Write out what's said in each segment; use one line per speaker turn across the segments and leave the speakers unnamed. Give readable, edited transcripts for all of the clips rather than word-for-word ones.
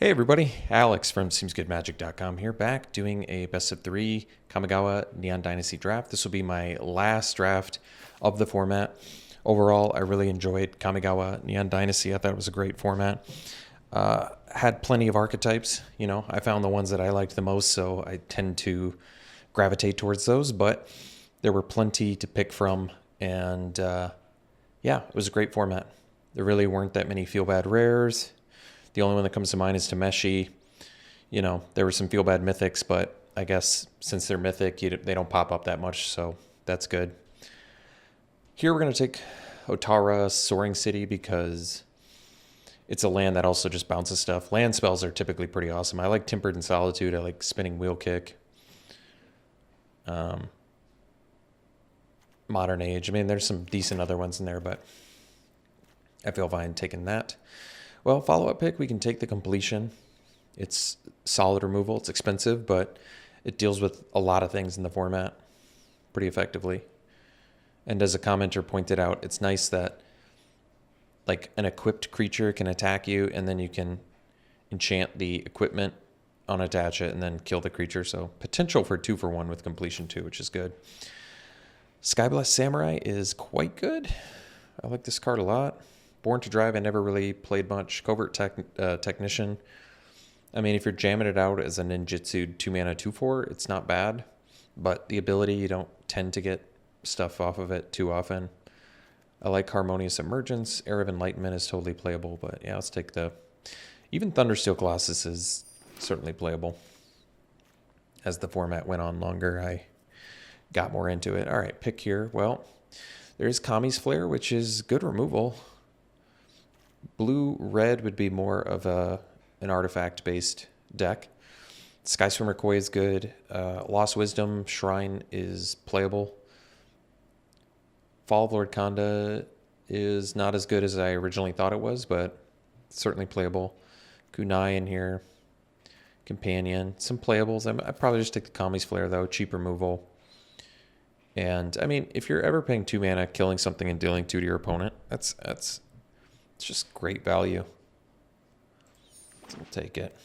Hey everybody, Alex from SeemsGoodMagic.com here, back doing a best of 3 Kamigawa Neon Dynasty draft. This will be my last draft of the format. Overall, I really enjoyed Kamigawa Neon Dynasty. I thought it was a great format. Had plenty of archetypes. I found the ones that I liked the most, so I tend to gravitate towards those, but there were plenty to pick from, and yeah, it was a great format. There really weren't that many feel-bad rares. The only one that comes to mind is Tameshi. There were some feel-bad mythics, but I guess since they're mythic, they don't pop up that much, so that's good. Here we're going to take Otara Soaring City because it's a land that also just bounces stuff. Land spells are typically pretty awesome. I like Tempered in Solitude. I like Spinning Wheel Kick. Modern Age. I mean, there's some decent other ones in there, but I feel fine taking that. Well, follow-up pick, we can take the Completion. It's solid removal. It's expensive, but it deals with a lot of things in the format pretty effectively. And as a commenter pointed out, it's nice that like an equipped creature can attack you, and then you can enchant the equipment, unattach it, and then kill the creature. So potential for 2-for-1 with Completion too, which is good. Skyblast Samurai is quite good. I like this card a lot. Born to Drive, I never really played much. Covert Technician. I mean, if you're jamming it out as a ninjutsu 2-mana 2/4, it's not bad. But the ability, you don't tend to get stuff off of it too often. I like Harmonious Emergence. Air of Enlightenment is totally playable, but yeah, let's take the... Even Thundersteel Colossus is certainly playable. As the format went on longer, I got more into it. All right, pick here. Well, there's Kami's Flare, which is good removal. Blue-red would be more of an artifact-based deck. Sky Swimmer Koi is good. Lost Wisdom Shrine is playable. Fall of Lord Kanda is not as good as I originally thought it was, but certainly playable. Kunai in here. Companion. Some playables. I'd probably just take the Kami's Flare, though. Cheap removal. And, I mean, if you're ever paying 2 mana, killing something and dealing 2 to your opponent, it's just great value. So we'll take it.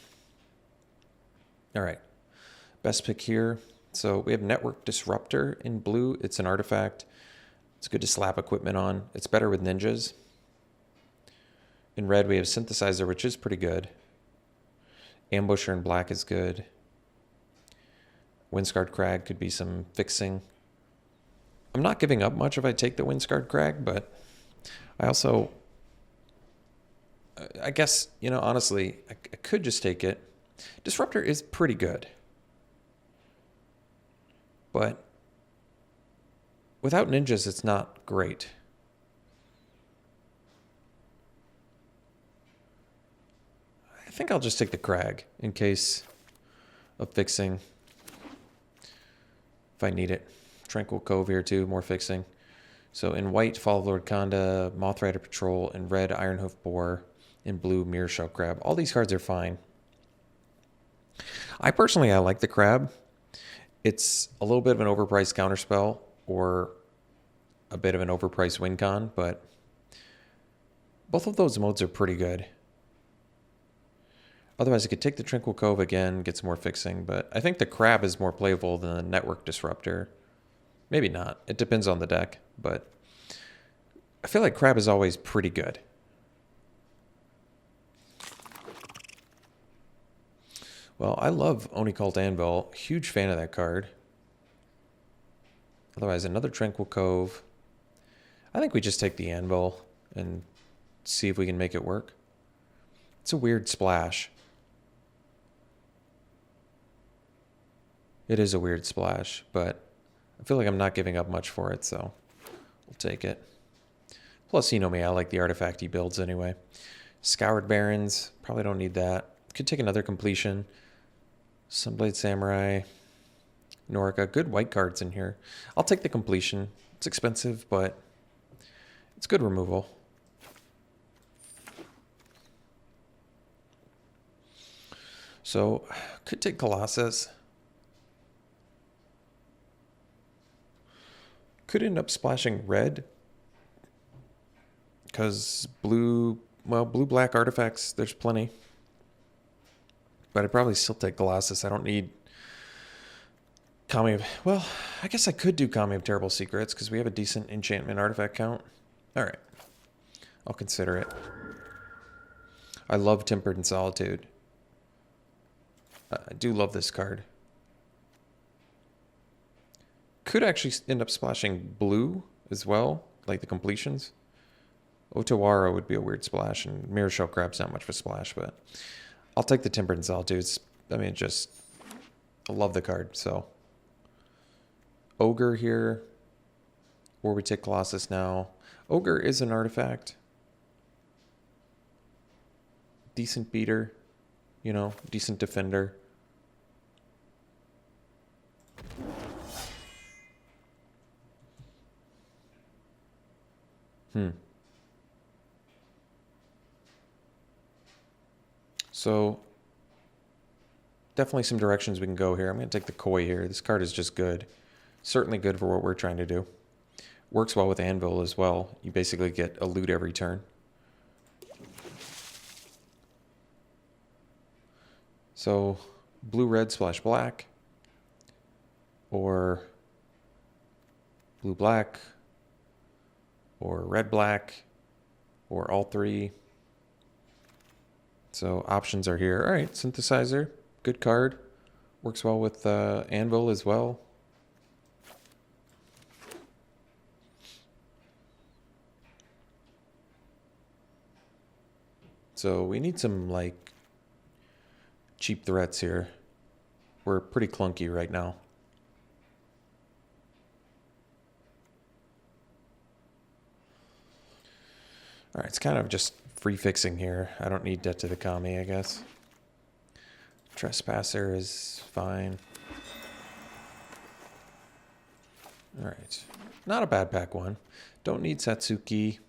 All right. Best pick here. So we have Network Disruptor in blue. It's an artifact. It's good to slap equipment on. It's better with ninjas. In red, we have Synthesizer, which is pretty good. Ambusher in black is good. Windscarred Crag could be some fixing. I'm not giving up much if I take the Windscarred Crag, but I also... I guess, honestly, I could just take it. Disruptor is pretty good. But without ninjas, it's not great. I think I'll just take the Crag in case of fixing. If I need it. Tranquil Cove here too, more fixing. So in white, Fall of Lord Kanda, Mothrider Patrol. In red, Ironhoof Boar. In blue, Mirror Shell Crab. All these cards are fine. I like the Crab. It's a little bit of an overpriced counterspell or a bit of an overpriced win con, but both of those modes are pretty good. Otherwise, I could take the Tranquil Cove again, get some more fixing, but I think the Crab is more playable than the Network Disruptor. Maybe not. It depends on the deck, but I feel like Crab is always pretty good. Well, I love Onicult Anvil. Huge fan of that card. Otherwise, another Tranquil Cove. I think we just take the Anvil and see if we can make it work. It's a weird splash. It is a weird splash, but I feel like I'm not giving up much for it, so we'll take it. Plus, you know me, I like the artifact he builds anyway. Scoured Barrens. Probably don't need that. Could take another Completion. Sunblade Samurai, Norica. Good white cards in here. I'll take the Completion. It's expensive, but it's good removal. So, could take Colossus. Could end up splashing red. Because blue-black artifacts, there's plenty. But I'd probably still take Colossus. I don't need Kami of... Well, I guess I could do Kami of Terrible Secrets because we have a decent enchantment artifact count. All right. I'll consider it. I love Tempered in Solitude. I do love this card. Could actually end up splashing blue as well, like the completions. Otawara would be a weird splash, and Mirror Shell Crab's not much of a splash, but I'll take the Tempered in Solitude. I mean, just, I love the card, so. Ogre here, or we take Colossus now. Ogre is an artifact. Decent beater, you know, decent defender. So, definitely some directions we can go here. I'm going to take the Koi here. This card is just good. Certainly good for what we're trying to do. Works well with Anvil as well. You basically get a loot every turn. So, blue-red splash black. Or blue-black. Or red-black. Or all three. So options are here. All right, Synthesizer, good card. Works well with Anvil as well. So we need some like cheap threats here. We're pretty clunky right now. All right, it's kind of just free fixing here. I don't need Debt to the Kami, I guess. Trespasser is fine. All right. Not a bad pack one. Don't need Satsuki.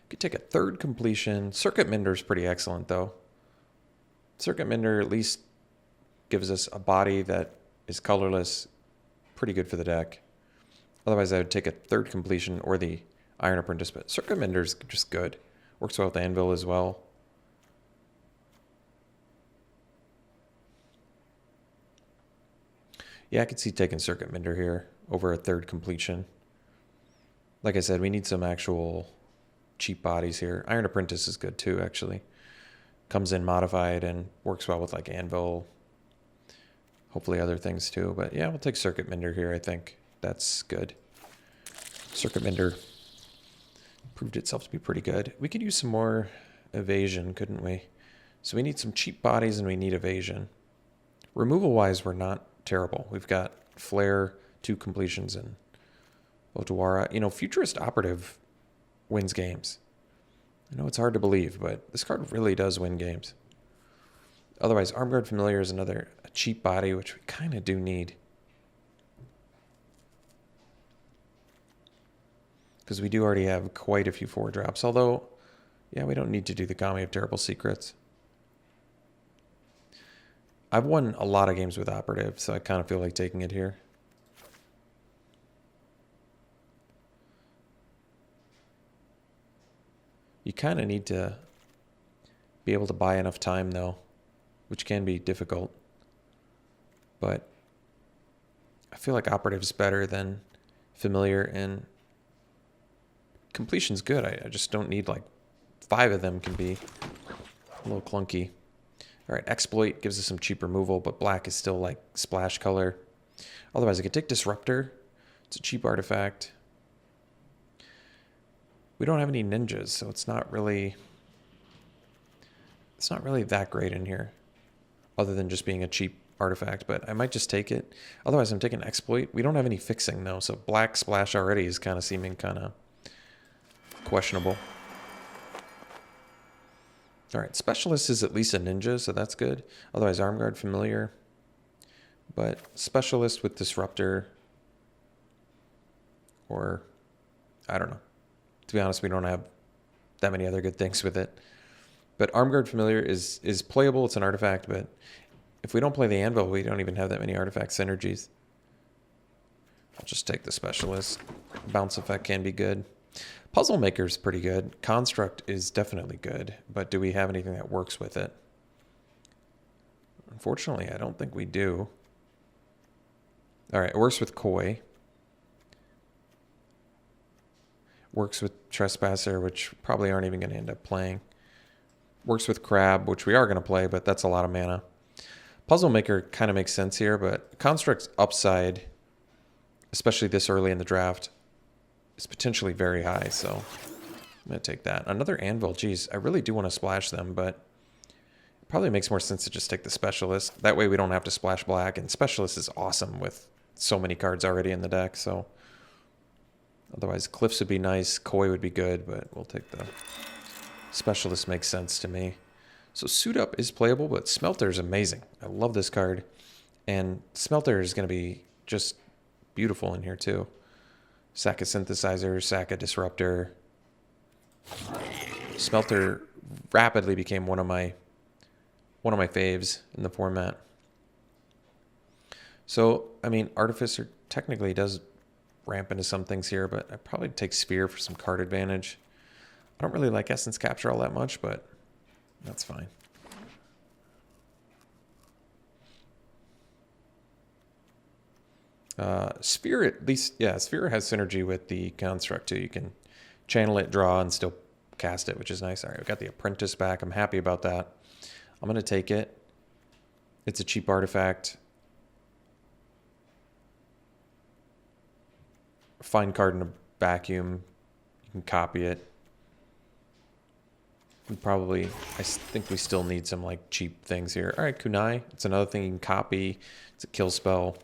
Could take a third completion. Circuit Mender is pretty excellent, though. Circuit Mender at least gives us a body that is colorless. Pretty good for the deck. Otherwise, I would take a third completion or the Iron Apprentice, but Circuit Mender is just good. Works well with Anvil as well. Yeah, I could see taking Circuit Mender here over a third completion. Like I said, we need some actual cheap bodies here. Iron Apprentice is good too, actually. Comes in modified and works well with like Anvil. Hopefully other things too. But yeah, we'll take Circuit Mender here, I think. That's good. Circuit Mender proved itself to be pretty good. We could use some more evasion, couldn't we? So we need some cheap bodies and we need evasion. Removal-wise, we're not terrible. We've got Flare, 2 completions, and Otawara. You know, Futurist Operative wins games. I know it's hard to believe, but this card really does win games. Otherwise, Armguard Familiar is another cheap body, which we kind of do need. Because we do already have quite a few 4-drops. Although, yeah, we don't need to do the Kami of Terrible Secrets. I've won a lot of games with Operative, so I kind of feel like taking it here. You kind of need to be able to buy enough time, though, which can be difficult. But I feel like Operative's better than Familiar, and Completion's good. I just don't need like 5 of them. Can be a little clunky. All right, Exploit gives us some cheap removal, but black is still like splash color. Otherwise, I could take Disruptor. It's a cheap artifact. We don't have any ninjas, so it's not really that great in here, other than just being a cheap artifact. But I might just take it. Otherwise, I'm taking Exploit. We don't have any fixing though, so black splash already is kind of seeming kind of questionable. All right, Specialist is at least a ninja, so that's good. Otherwise, Armguard Familiar. But Specialist with Disruptor, or I don't know. To be honest, we don't have that many other good things with it. But Armguard Familiar is playable. It's an artifact, but if we don't play the Anvil, we don't even have that many artifact synergies. I'll just take the Specialist. Bounce effect can be good. Puzzle Maker is pretty good. Construct is definitely good, but do we have anything that works with it? Unfortunately, I don't think we do. All right, it works with Koi. Works with Trespasser, which probably aren't even going to end up playing. Works with Crab, which we are going to play, but that's a lot of mana. Puzzle Maker kind of makes sense here, but Construct's upside, especially this early in the draft, is potentially very high, so I'm going to take that. Another Anvil. Geez, I really do want to splash them, but it probably makes more sense to just take the Specialist. That way we don't have to splash black, and Specialist is awesome with so many cards already in the deck, so otherwise Cliffs would be nice, Koi would be good, but we'll take the Specialist. Makes sense to me. So Suit Up is playable, but Smelter is amazing. I love this card, and Smelter is going to be just beautiful in here too. Sack a Synthesizer, sack a Disruptor. Smelter rapidly became one of my faves in the format. So, I mean, Artificer technically does ramp into some things here, but I'd probably take Sphere for some card advantage. I don't really like Essence Capture all that much, but that's fine. Sphere, at least, yeah, Sphere has synergy with the Construct too. You can channel it, draw, and still cast it, which is nice. All right, we got the Apprentice back. I'm happy about that. I'm going to take it. It's a cheap artifact. Find card in a vacuum. You can copy it. We probably, I think we still need some like cheap things here. All right, Kunai. It's another thing you can copy. It's a kill spell.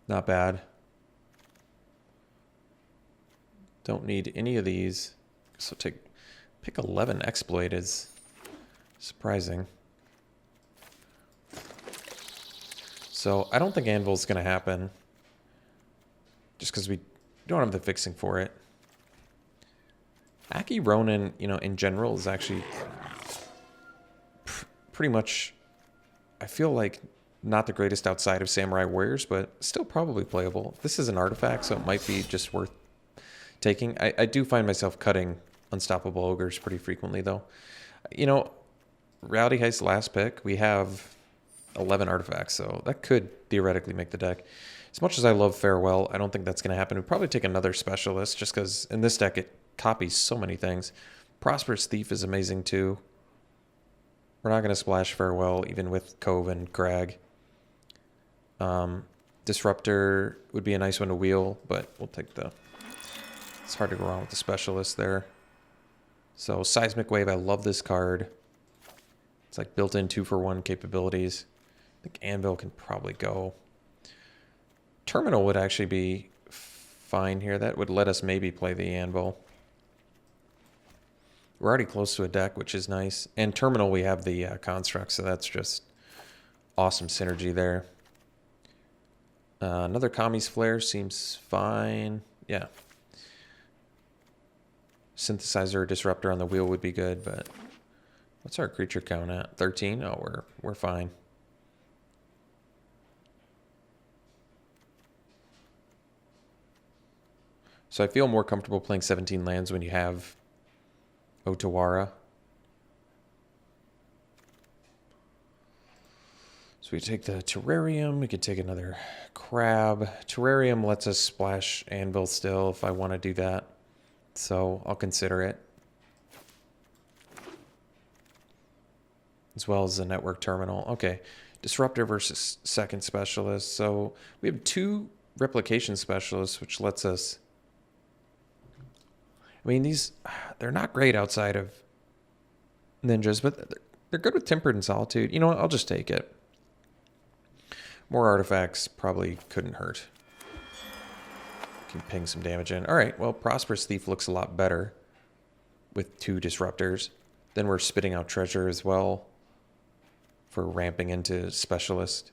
Not bad. Don't need any of these. So pick 11 Exploit is surprising. So I don't think Anvil's going to happen. Just because we don't have the fixing for it. Aki Ronin, you know, in general is actually pretty much, I feel like, not the greatest outside of Samurai Warriors, but still probably playable. This is an artifact, so it might be just worth taking. I do find myself cutting Unstoppable Ogres pretty frequently, though. You know, Rowdy Heist's last pick, we have 11 artifacts, so that could theoretically make the deck. As much as I love Farewell, I don't think that's going to happen. We'd probably take another Specialist, just because in this deck it copies so many things. Prosperous Thief is amazing too. We're not going to splash Farewell even with Cove and Crag. Disruptor would be a nice one to wheel, but we'll take the... It's hard to go wrong with the Specialist there. So Seismic Wave, I love this card. It's like built-in 2-for-1 capabilities. I think Anvil can probably go. Terminal would actually be fine here. That would let us maybe play the Anvil. We're already close to a deck, which is nice. And Terminal, we have the Construct, so that's just awesome synergy there. Another Kami's Flare seems fine. Yeah. Synthesizer or Disruptor on the wheel would be good, but what's our creature count at? 13? Oh, we're fine. So I feel more comfortable playing 17 lands when you have Otawara. So we take the Terrarium. We could take another Crab. Terrarium lets us splash Anvil still if I want to do that. So I'll consider it. As well as the Network Terminal. Okay. Disruptor versus second Specialist. So we have 2 Replication Specialists, which lets us... I mean, they're not great outside of ninjas, but they're good with Tempered and Solitude. You know what? I'll just take it. More artifacts probably couldn't hurt. Can ping some damage in. All right, well, Prosperous Thief looks a lot better with 2 Disruptors. Then we're spitting out Treasure as well for ramping into Specialist.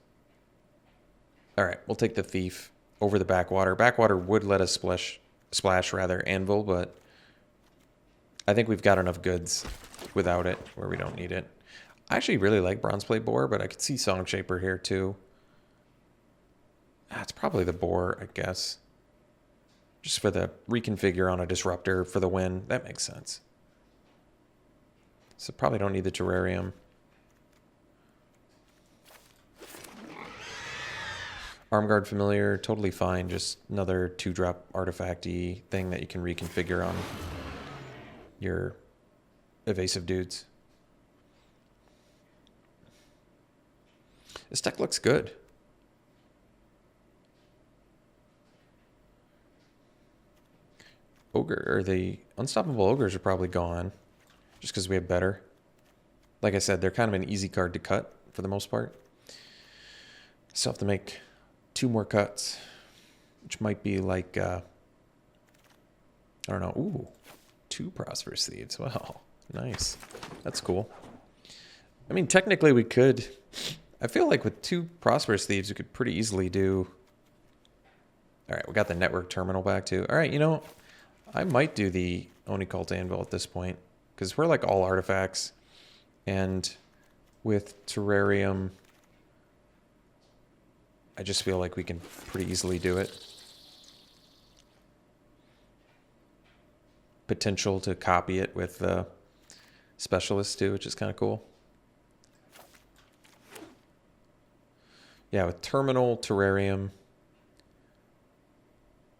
All right, we'll take the Thief over the Backwater. Backwater would let us splash Anvil, but I think we've got enough goods without it where we don't need it. I actually really like Bronzeplate Boar, but I could see Song Shaper here too. It's probably the Boar, I guess. Just for the reconfigure on a Disruptor for the win. That makes sense. So probably don't need the Terrarium. Armguard Familiar, totally fine. Just another 2-drop artifact-y thing that you can reconfigure on your evasive dudes. This deck looks good. Ogre, or the Unstoppable Ogres are probably gone, just because we have better. Like I said, they're kind of an easy card to cut for the most part. Still have to make 2 more cuts, which might be like, I don't know, ooh, 2 Prosperous Thieves. Wow, nice. That's cool. I mean, technically we could, I feel like with 2 Prosperous Thieves, we could pretty easily do, all right, we got the Network Terminal back too. All right, you know, I might do the Oni Cult Anvil at this point, because we're like all artifacts, and with Terrarium, I just feel like we can pretty easily do it. Potential to copy it with the Specialist too, which is kind of cool. Yeah, with Terminal, Terrarium,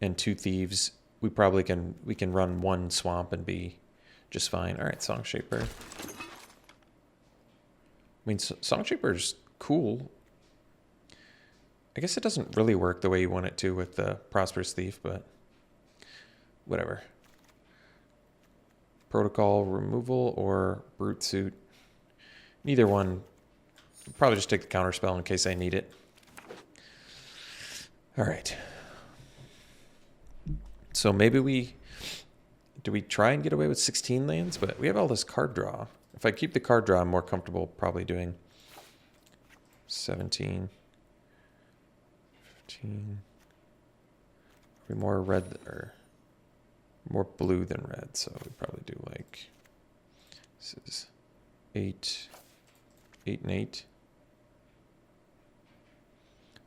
and 2 Thieves, we probably we can run 1 Swamp and be just fine. All right, Song Shaper. I mean, Song Shaper's cool. I guess it doesn't really work the way you want it to with the Prosperous Thief, but whatever. Protocol removal or Brute Suit. Neither one. Probably just take the counterspell in case I need it. All right. So maybe do we try and get away with 16 lands? But we have all this card draw. If I keep the card draw, I'm more comfortable probably doing 17. 15. Be more red or more blue than red, so we probably do like, this is 8 and 8.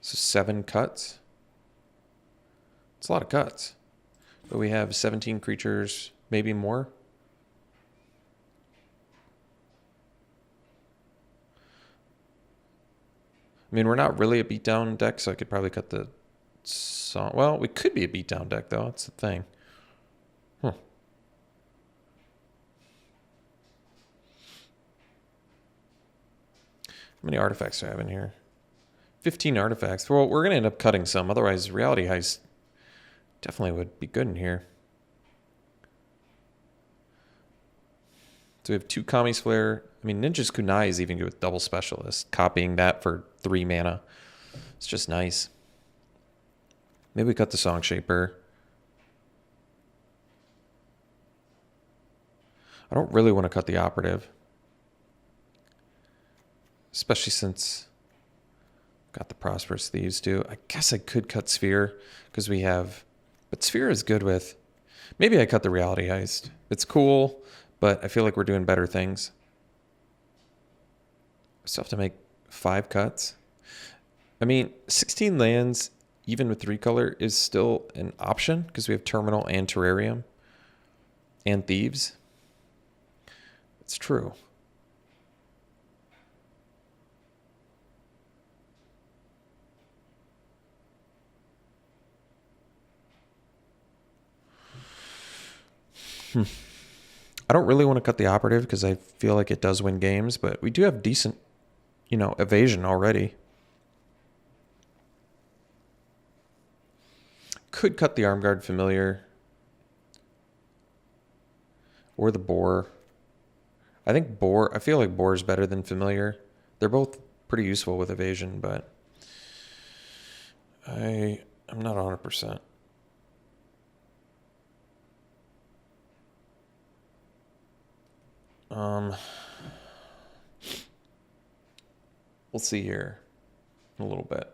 So 7 cuts. It's a lot of cuts. But we have 17 creatures, maybe more. I mean, we're not really a beatdown deck, so I could probably cut the song. Well, we could be a beatdown deck, though. That's the thing. Huh. How many artifacts do I have in here? 15 artifacts. Well, we're going to end up cutting some. Otherwise, Reality Heist definitely would be good in here. So we have 2 Kami's Flare. I mean, Ninja's Kunai is even good with double Specialist. Copying that for 3 mana. It's just nice. Maybe we cut the Song Shaper. I don't really want to cut the Operative. Especially since I've got the Prosperous Thieves too. I guess I could cut Sphere because we have... But Sphere is good with... Maybe I cut the Reality Heist. It's cool, but I feel like we're doing better things. We still have to make 5 cuts. I mean, 16 lands, even with 3 color, is still an option because we have Terminal and Terrarium and Thieves. It's true. I don't really want to cut the Operative because I feel like it does win games, but we do have decent, evasion already. Could cut the Armguard Familiar or the Boar. I feel like Boar is better than Familiar. They're both pretty useful with evasion, but I'm not 100%. We'll see here in a little bit.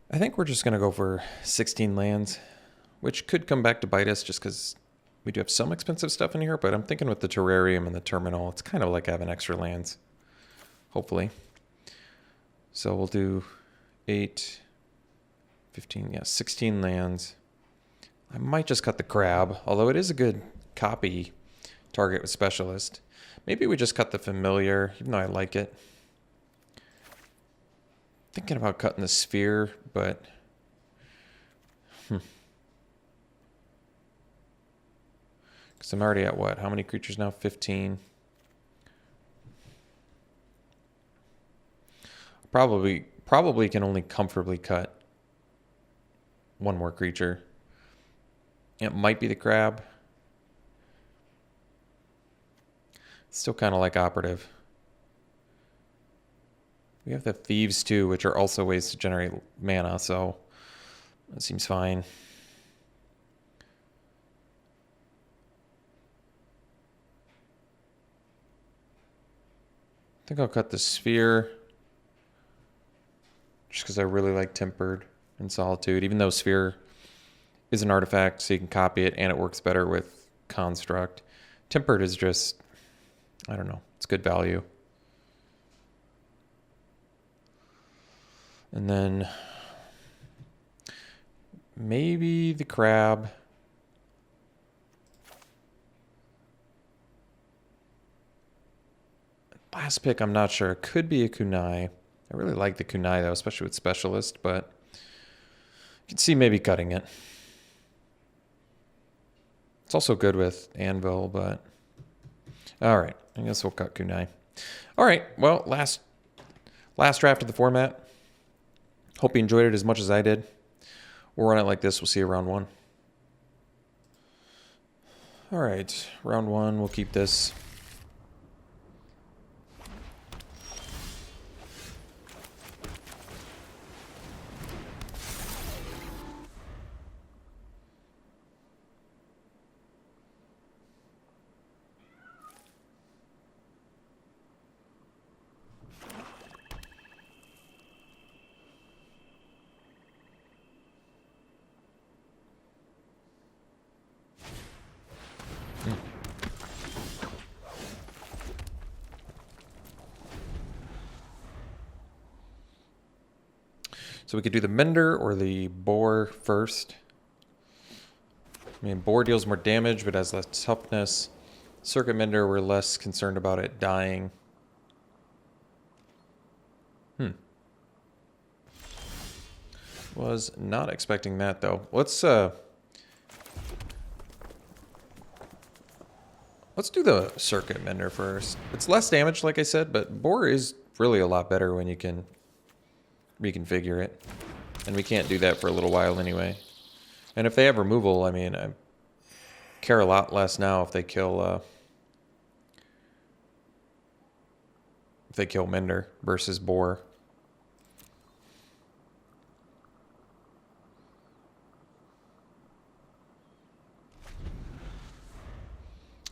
I think we're just going to go for 16 lands, which could come back to bite us just because we do have some expensive stuff in here, but I'm thinking with the Terrarium and the Terminal, it's kind of like having extra lands, hopefully. So we'll do 8, 15, 16 lands. I might just cut the Crab, although it is a good copy target with Specialist. Maybe we just cut the Familiar, even though I like it. Thinking about cutting the sphere, but because I'm already at what? How many creatures now? 15. Probably can only comfortably cut one more creature. It might be the crab. Still kind of like operative. We have the thieves too, which are also ways to generate mana, so that seems fine. I think I'll cut the sphere just because I really like Tempered and Solitude, even though sphere is an artifact, so you can copy it and it works better with Construct. Tempered is just, I don't know, it's good value. And then maybe the crab. Last pick, I'm not sure. It could be a kunai. I really like the kunai though, especially with specialist, but you can see maybe cutting it. It's also good with anvil, but all right. I guess we'll cut kunai. All right. Well, last draft of the format. Hope you enjoyed it as much as I did. We'll run it like this. We'll see you round one. All right. Round one. We'll keep this. So we could do the Mender or the Boar first. I mean, Boar deals more damage, but has less toughness. Circuit Mender, we're less concerned about it dying. Was not expecting that, though. Let's do the Circuit Mender first. It's less damage, like I said, but Boar is really a lot better when you can reconfigure it. And we can't do that for a little while anyway. And if they have removal, I mean, I care a lot less now if they kill Mender versus Boar.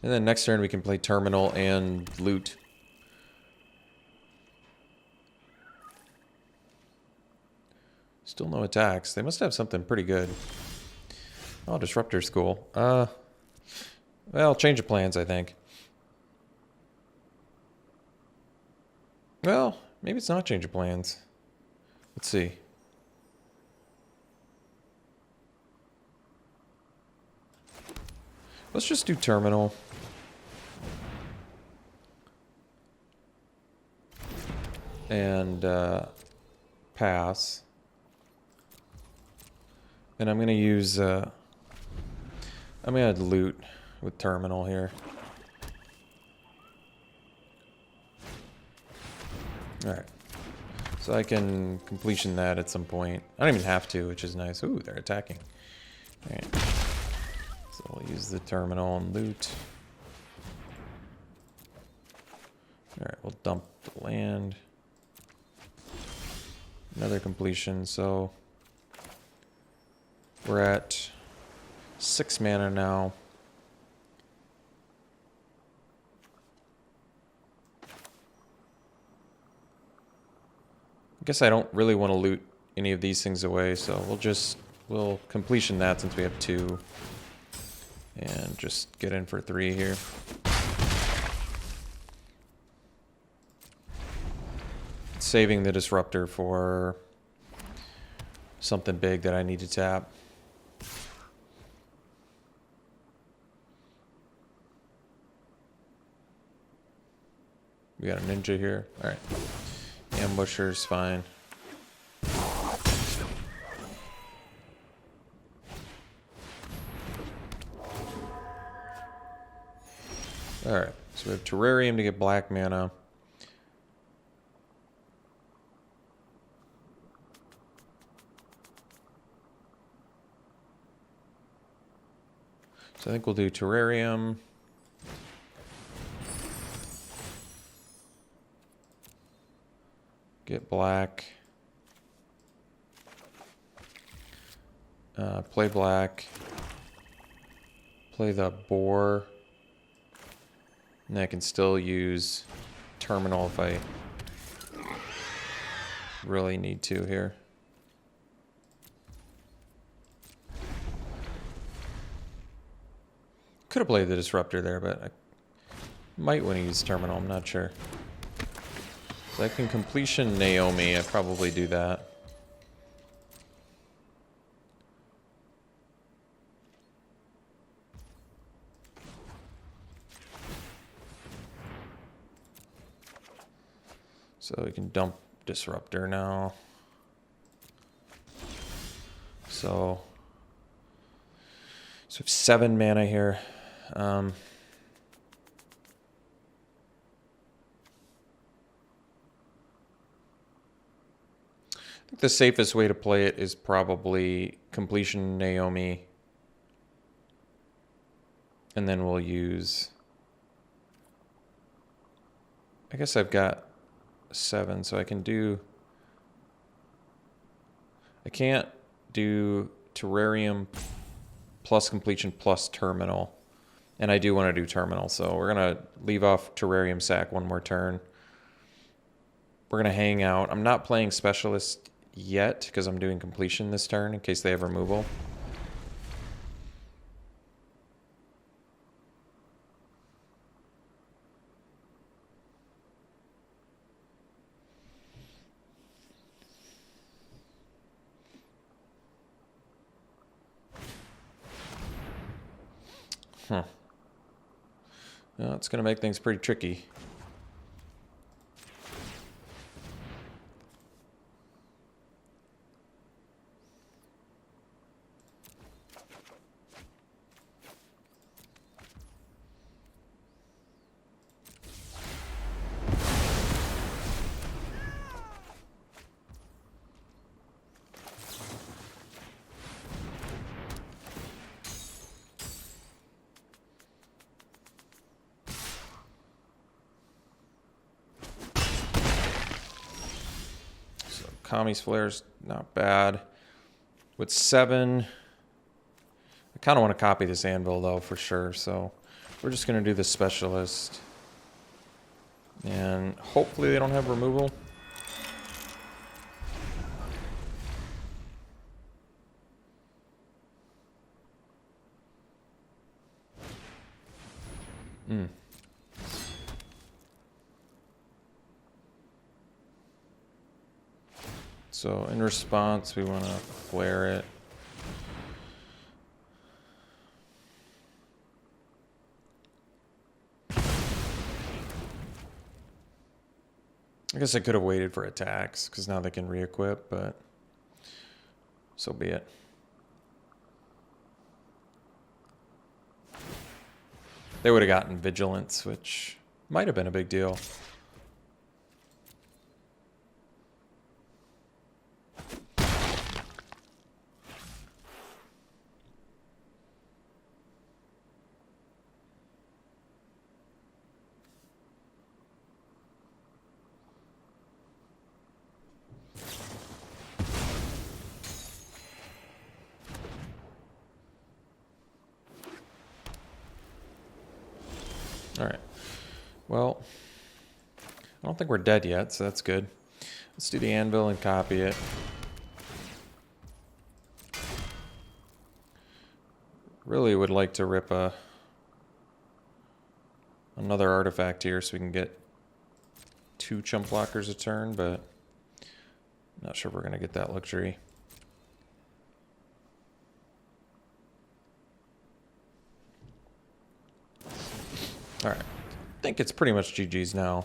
And then next turn we can play Terminal and Loot. Still no attacks. They must have something pretty good. Oh, Disruptor's cool. Well, change of plans, I think. Well, maybe it's not change of plans. Let's see. Let's just do Terminal. And pass. And I'm going to use, I'm going to loot with Terminal here. Alright. So I can completion that at some point. I don't even have to, which is nice. Ooh, they're attacking. Alright. So we'll use the Terminal and loot. Alright, we'll dump the land. Another completion, so we're at 6 mana now. I guess I don't really want to loot any of these things away, so we'll completion that since we have 2. And just get in for 3 here. Saving the Disruptor for something big that I need to tap. We got a ninja here. Alright. Ambusher's fine. Alright, so we have Terrarium to get black mana. So I think we'll do Terrarium. Get black. Play black. Play the boar. And I can still use terminal if I really need to here. Could have played the disruptor there, but I might want to use terminal, I'm not sure. So I can completion Naomi, I'd probably do that. So we can dump disruptor now. So we have 7 mana here. I think the safest way to play it is probably completion Naomi. And then we'll use... I guess I've got 7, so I can do... I can't do Terrarium plus completion plus terminal. And I do want to do terminal, so we're going to leave off Terrarium sack one more turn. We're going to hang out. I'm not playing specialist yet because I'm doing completion this turn in case they have removal. Well, it's going to make things pretty tricky. Kami's Flare's not bad. With 7, I kind of want to copy this anvil though for sure. So we're just going to do the specialist. And hopefully they don't have removal. So in response, we want to flare it. I guess I could have waited for attacks because now they can re-equip, but so be it. They would have gotten Vigilance, which might have been a big deal. All right. Well, I don't think we're dead yet, so that's good. Let's do the anvil and copy it. Really would like to rip another artifact here so we can get 2 chump blockers a turn, but not sure if we're going to get that luxury. All right, I think it's pretty much GG's now.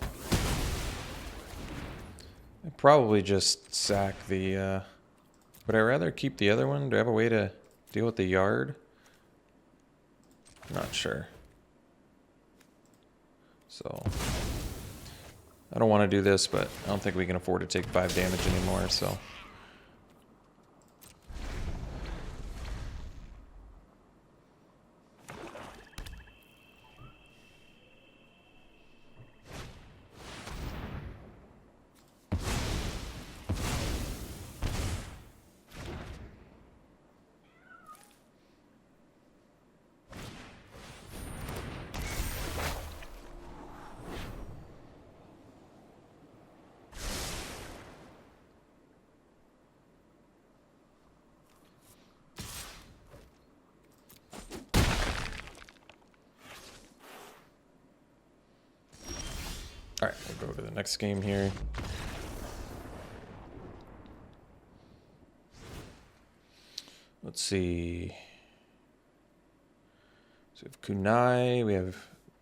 I probably just sack the, would I rather keep the other one? Do I have a way to deal with the yard? Not sure. So I don't want to do this, but I don't think we can afford to take 5 damage anymore, so. All right, we'll go to the next game here. Let's see. So we have Kunai, we have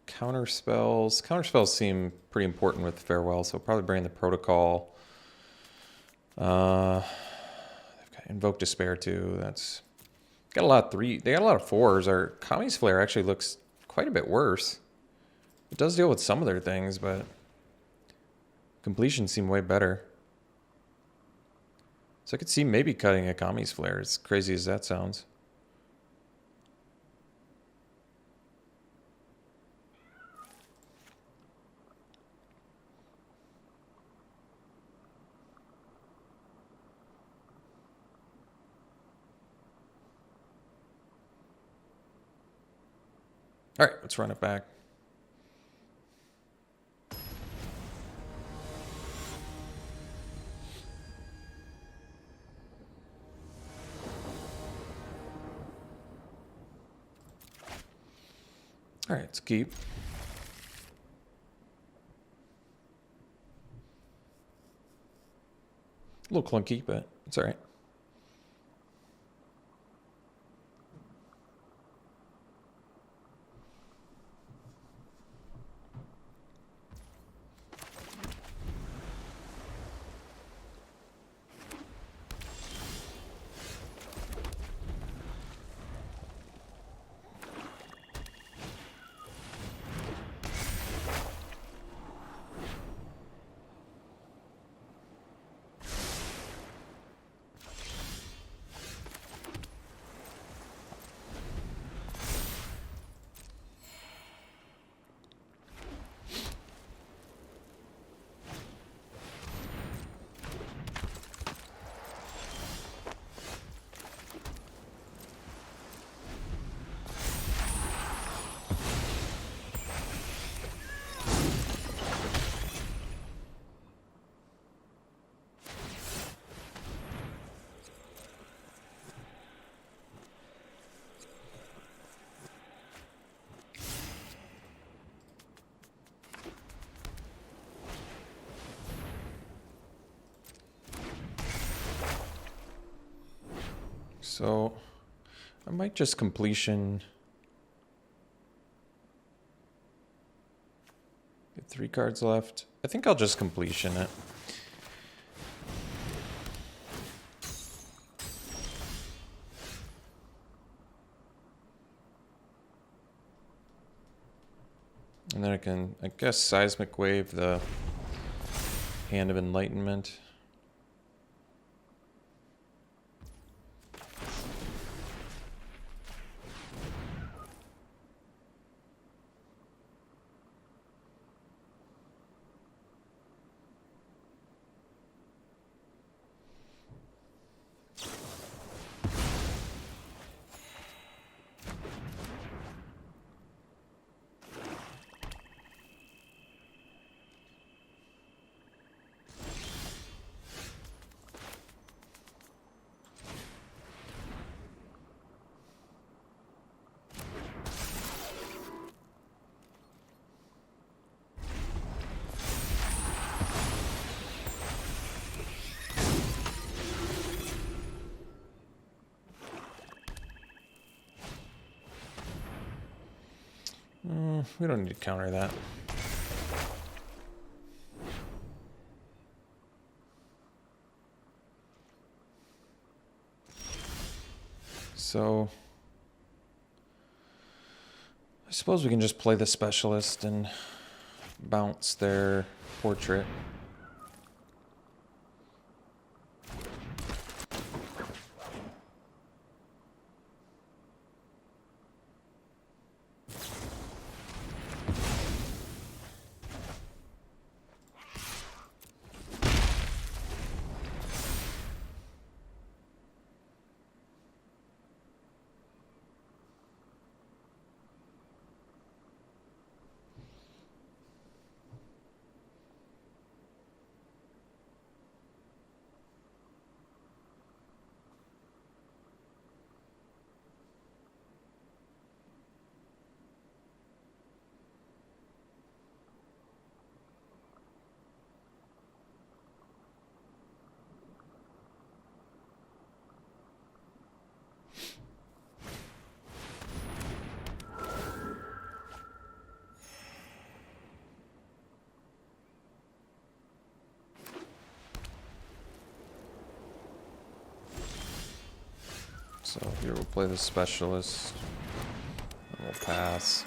counter spells. Counter spells seem pretty important with Farewell, so probably bring the Protocol. They've got Invoke Despair too. That's got a lot of 3. They got a lot of 4s. Our Kami's Flare actually looks quite a bit worse. It does deal with some of their things, but completions seem way better. So I could see maybe cutting a Kami's Flare, as crazy as that sounds. All right, let's run it back. All right, let's keep. A little clunky, but it's all right. So I might just completion. Get 3 cards left. I think I'll just completion it. And then I can, I guess, Seismic Wave the Hand of Enlightenment. We don't need to counter that. So I suppose we can just play the Specialist and bounce their portrait. So here we'll play the specialist, and we'll pass.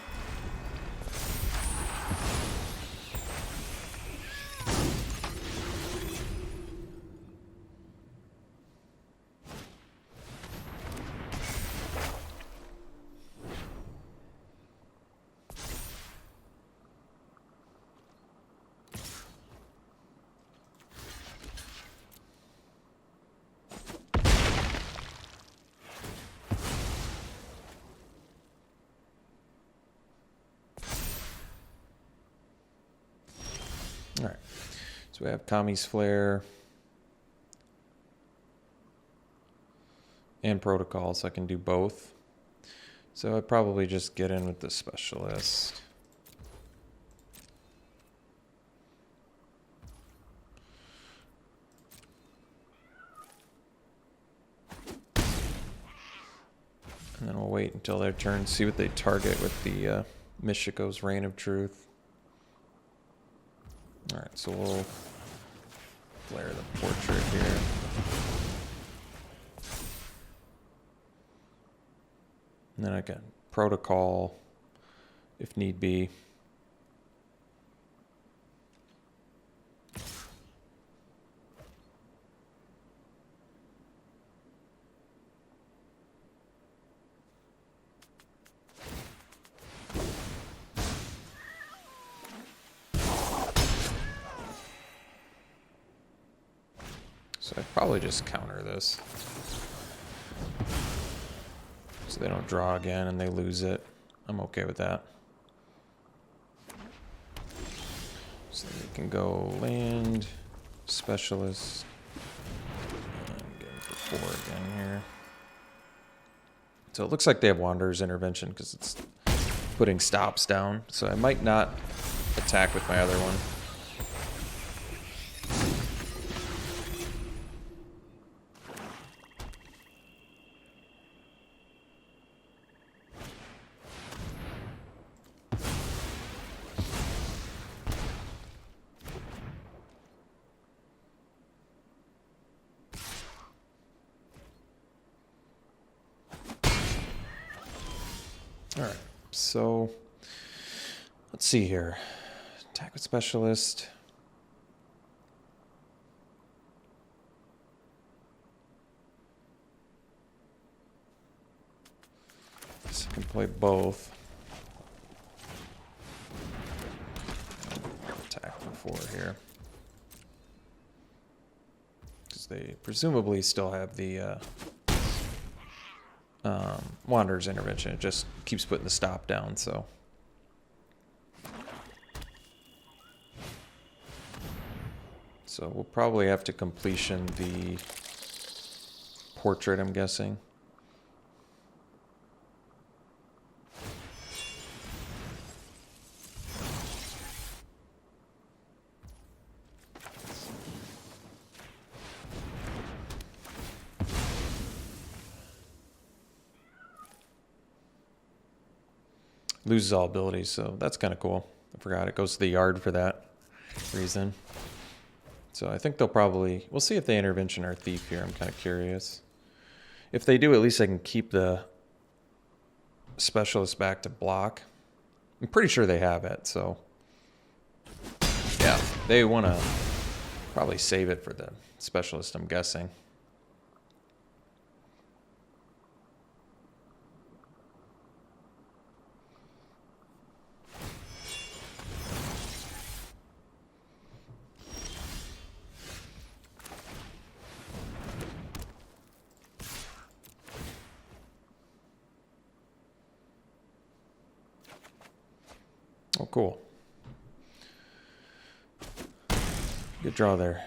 All right, so we have Kami's Flare and Protocol, so I can do both. So I'd probably just get in with the specialist. And then we'll wait until their turn, see what they target with the Michiko's Reign of Truth. Alright, so we'll flare the portrait here. And then I can Protocol if need be. So I'd probably just counter this. So they don't draw again and they lose it. I'm okay with that. So we can go land, specialist, and get him for 4 again here. So it looks like they have Wanderer's Intervention because it's putting stops down. So I might not attack with my other one. All right, so let's see here. Attack with specialist. So I can play both. Attack for 4 here. Because they presumably still have the Wanderer's Intervention. It just keeps putting the stop down, so. So we'll probably have to completion the portrait, I'm guessing. Loses all abilities, so that's kind of cool. I forgot it goes to the yard for that reason. So I think they'll probably... We'll see if they intervention or thief here. I'm kind of curious. If they do, at least I can keep the specialist back to block. I'm pretty sure they have it, so... Yeah, they want to probably save it for the specialist, I'm guessing. Oh, cool. Good draw there.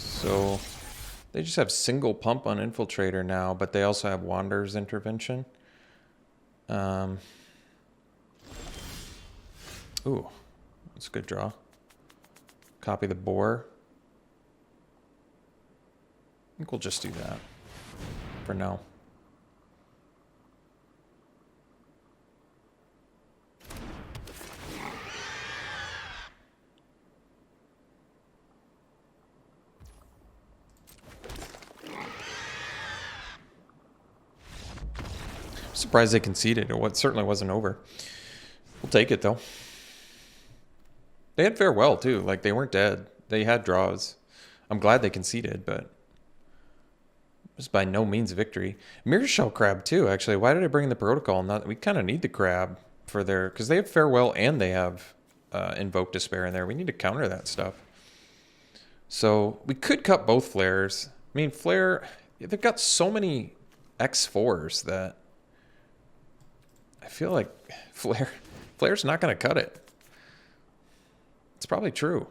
So they just have single pump on Infiltrator now, but they also have Wanderer's Intervention. Ooh, that's a good draw. Copy the boar. I think we'll just do that for now. Surprised they conceded. It certainly wasn't over. We'll take it though. They had farewell too. Like they weren't dead. They had draws. I'm glad they conceded, but it was by no means a victory. Mirror Shell Crab too, actually. Why did I bring in the protocol? We kind of need the crab for their, because they have farewell and they have Invoke Despair in there. We need to counter that stuff. So we could cut both flares. I mean, flare, they've got so many X4s that I feel like flare's not going to cut it. It's probably true.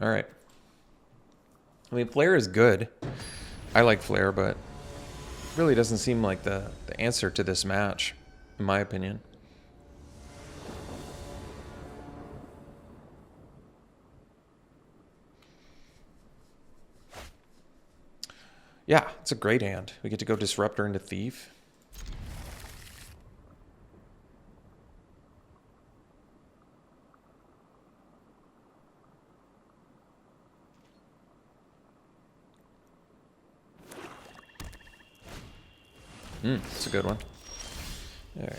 All right. I mean, flare is good. I like flare, but it really doesn't seem like the answer to this match, in my opinion. Yeah, it's a great hand. We get to go Disruptor into Thief. It's a good one. All right,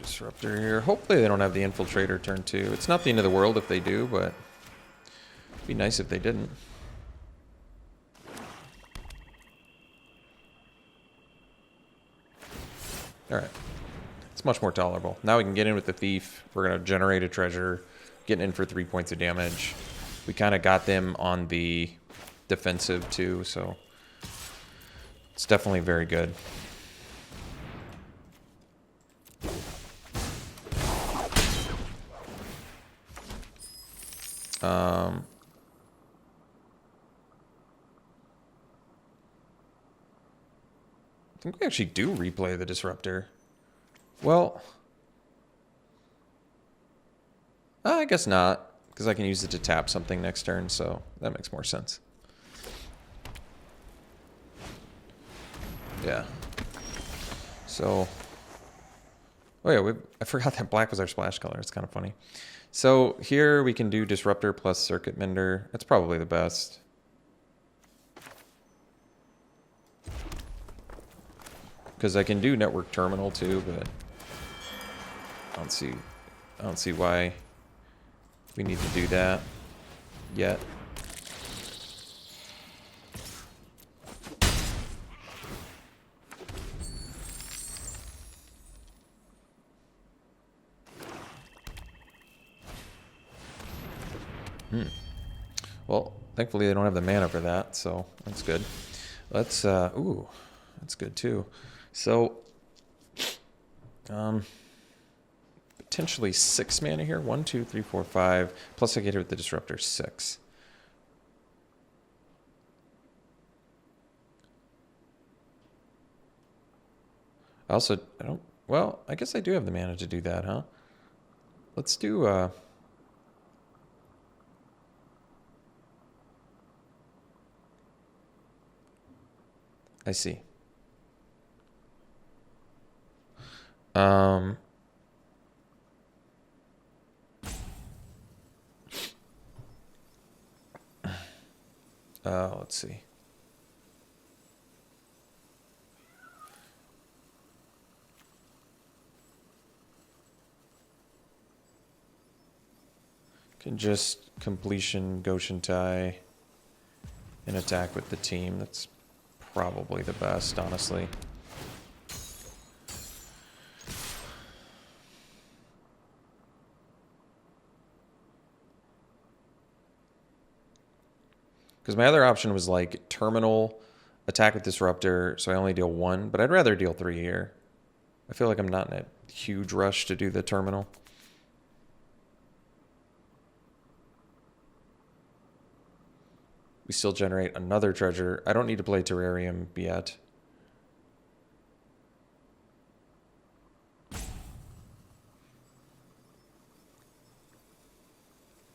Disruptor here. Hopefully they don't have the Infiltrator turn 2. It's not the end of the world if they do, but it'd be nice if they didn't. All right, it's much more tolerable. Now we can get in with the Thief. We're gonna generate a treasure, getting in for 3 points of damage. We kind of got them on the defensive too, so it's definitely very good. I think we actually do replay the Disruptor. Well, I guess not, because I can use it to tap something next turn, so that makes more sense. Yeah. So, oh yeah, I forgot that black was our splash color. It's kind of funny. So here we can do Disruptor plus Circuit Mender. That's probably the best. Because I can do Network Terminal too, but I don't see why we need to do that yet. Well, thankfully they don't have the mana for that, so that's good. Let's ooh, that's good too. So potentially 6 mana here. 1, 2, 3, 4, 5. Plus I get here with the Disruptor 6. Also, well, I guess I do have the mana to do that, huh? Let's do I see. Um, let's see. Can just completion Goshen tie and attack with the team. That's probably the best, honestly. Because my other option was like terminal, attack with disruptor, so I only deal 1, but I'd rather deal 3 here. I feel like I'm not in a huge rush to do the terminal. We still generate another treasure. I don't need to play Terrarium yet.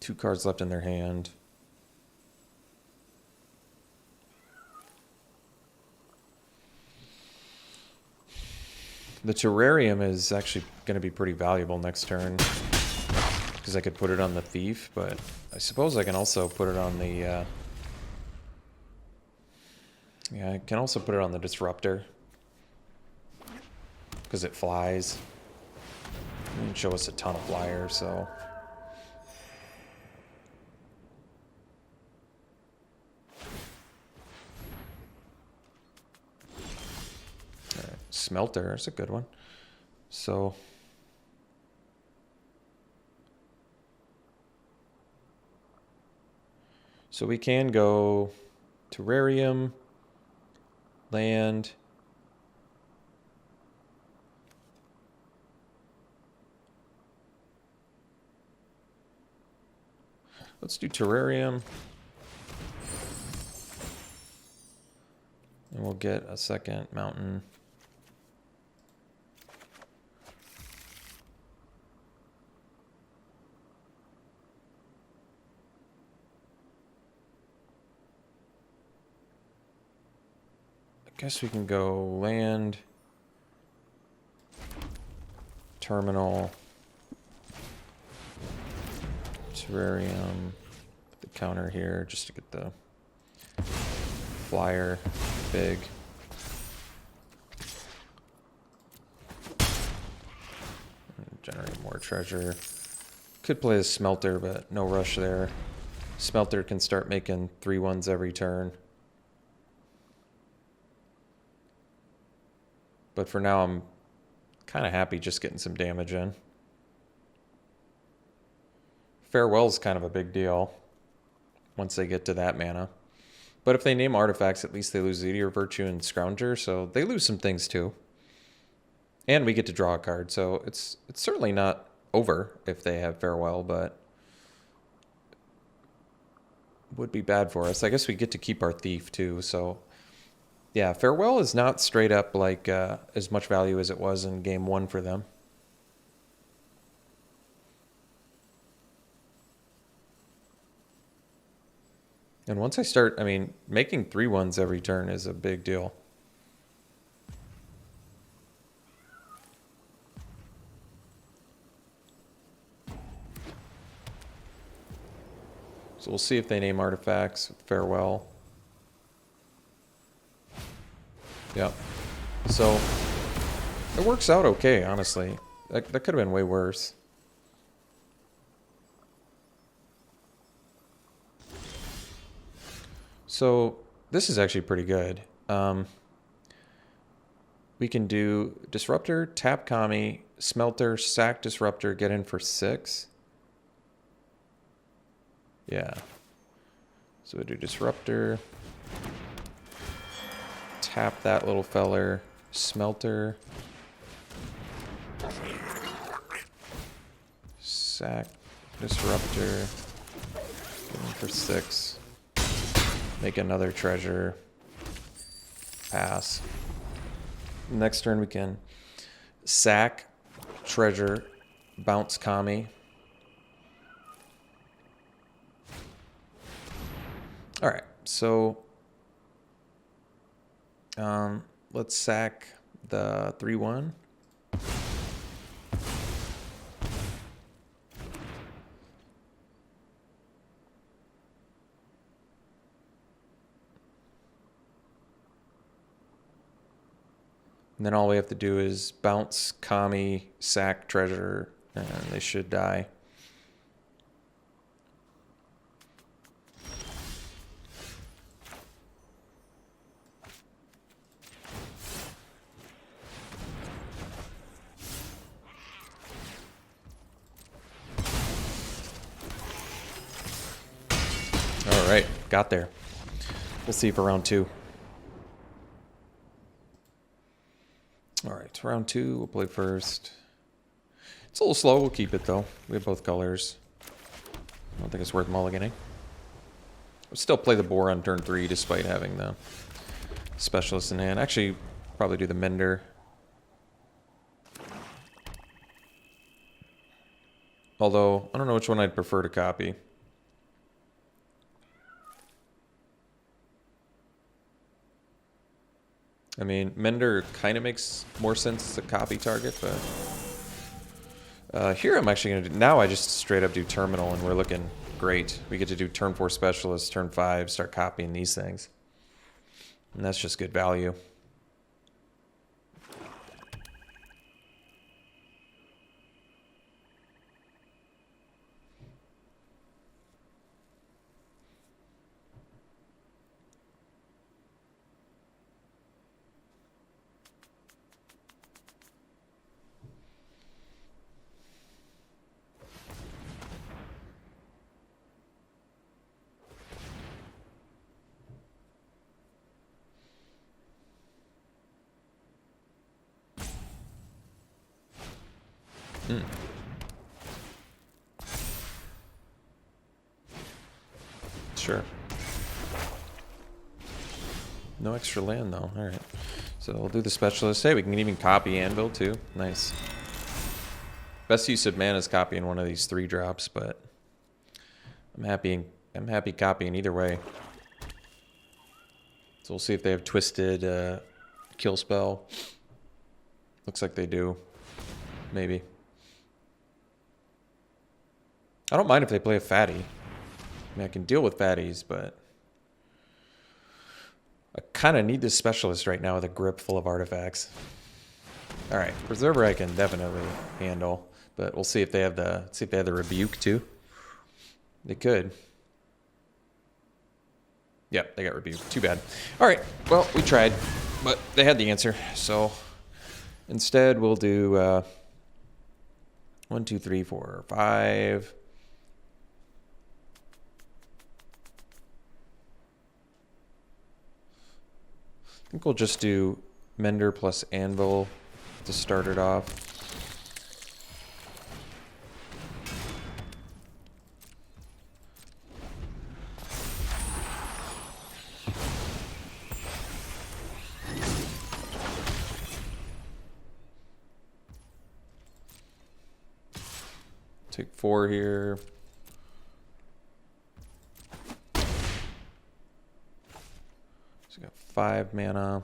Two cards left in their hand. The Terrarium is actually going to be pretty valuable next turn because I could put it on the Thief, but I suppose I can also put it on the... yeah, I can also put it on the Disruptor because it flies. It didn't show us a ton of flyers, so... Smelter is a good one. So we can go Terrarium, land, let's do Terrarium, and we'll get a second mountain. Guess we can go land, terminal, Terrarium, put the counter here just to get the flyer big. And generate more treasure. Could play a Smelter, but no rush there. Smelter can start making 3/1s every turn. But for now, I'm kind of happy just getting some damage in. Farewell's kind of a big deal once they get to that mana. But if they name artifacts, at least they lose Eater, Virtue, and Scrounger, so they lose some things too. And we get to draw a card, so it's certainly not over if they have Farewell, but would be bad for us. I guess we get to keep our Thief too, so... yeah, Farewell is not straight up like as much value as it was in game 1 for them. And once I start, I mean, making 3/1s every turn is a big deal. So we'll see if they name artifacts with Farewell. Yep. So it works out okay, honestly. That could have been way worse. So this is actually pretty good. We can do Disruptor, tap Kami, Smelter, sack Disruptor, get in for 6. Yeah. So we do Disruptor. Tap that little feller. Smelter. Sack. Disruptor. Get in for 6. Make another treasure. Pass. Next turn we can sack treasure. Bounce Kami. Alright, so Let's sack the 3/1. And then all we have to do is bounce, Kami, sack, treasure, and they should die. All right, got there. We'll see for round 2. All right, round 2, we'll play first. It's a little slow, we'll keep it though. We have both colors. I don't think it's worth mulliganing. We'll still play the boar on turn 3 despite having the specialist in hand. Actually, probably do the mender. Although, I don't know which one I'd prefer to copy. I mean, Mender kind of makes more sense as a copy target, but here I'm actually going to do, now I just straight up do Terminal and we're looking great. We get to do turn 4 Specialist, turn 5, start copying these things. And that's just good value. Sure. No extra land though. All right. So we'll do the specialist. Hey, we can even copy Anvil too. Nice. Best use of mana is copying one of these 3 drops, but I'm happy copying either way. So we'll see if they have twisted kill spell. Looks like they do. Maybe. I don't mind if they play a fatty. I mean, I can deal with fatties, but I kind of need this specialist right now with a grip full of artifacts. All right, Preserver I can definitely handle, but we'll see if they have the rebuke too. They could. Yep, they got rebuke. Too bad. All right, well, we tried, but they had the answer. So instead, we'll do 1, 2, 3, 4, 5. I think we'll just do Mender plus Anvil to start it off. Take 4 here. So we got 5 mana.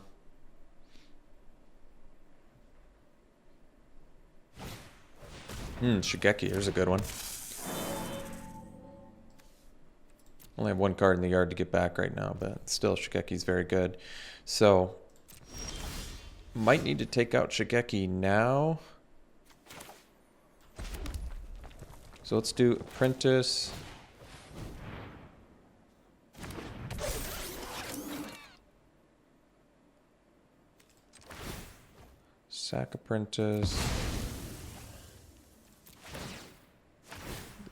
Shigeki, here's a good one. Only have 1 card in the yard to get back right now, but still Shigeki's very good. So might need to take out Shigeki now. So let's do Apprentice. Sack Apprentice.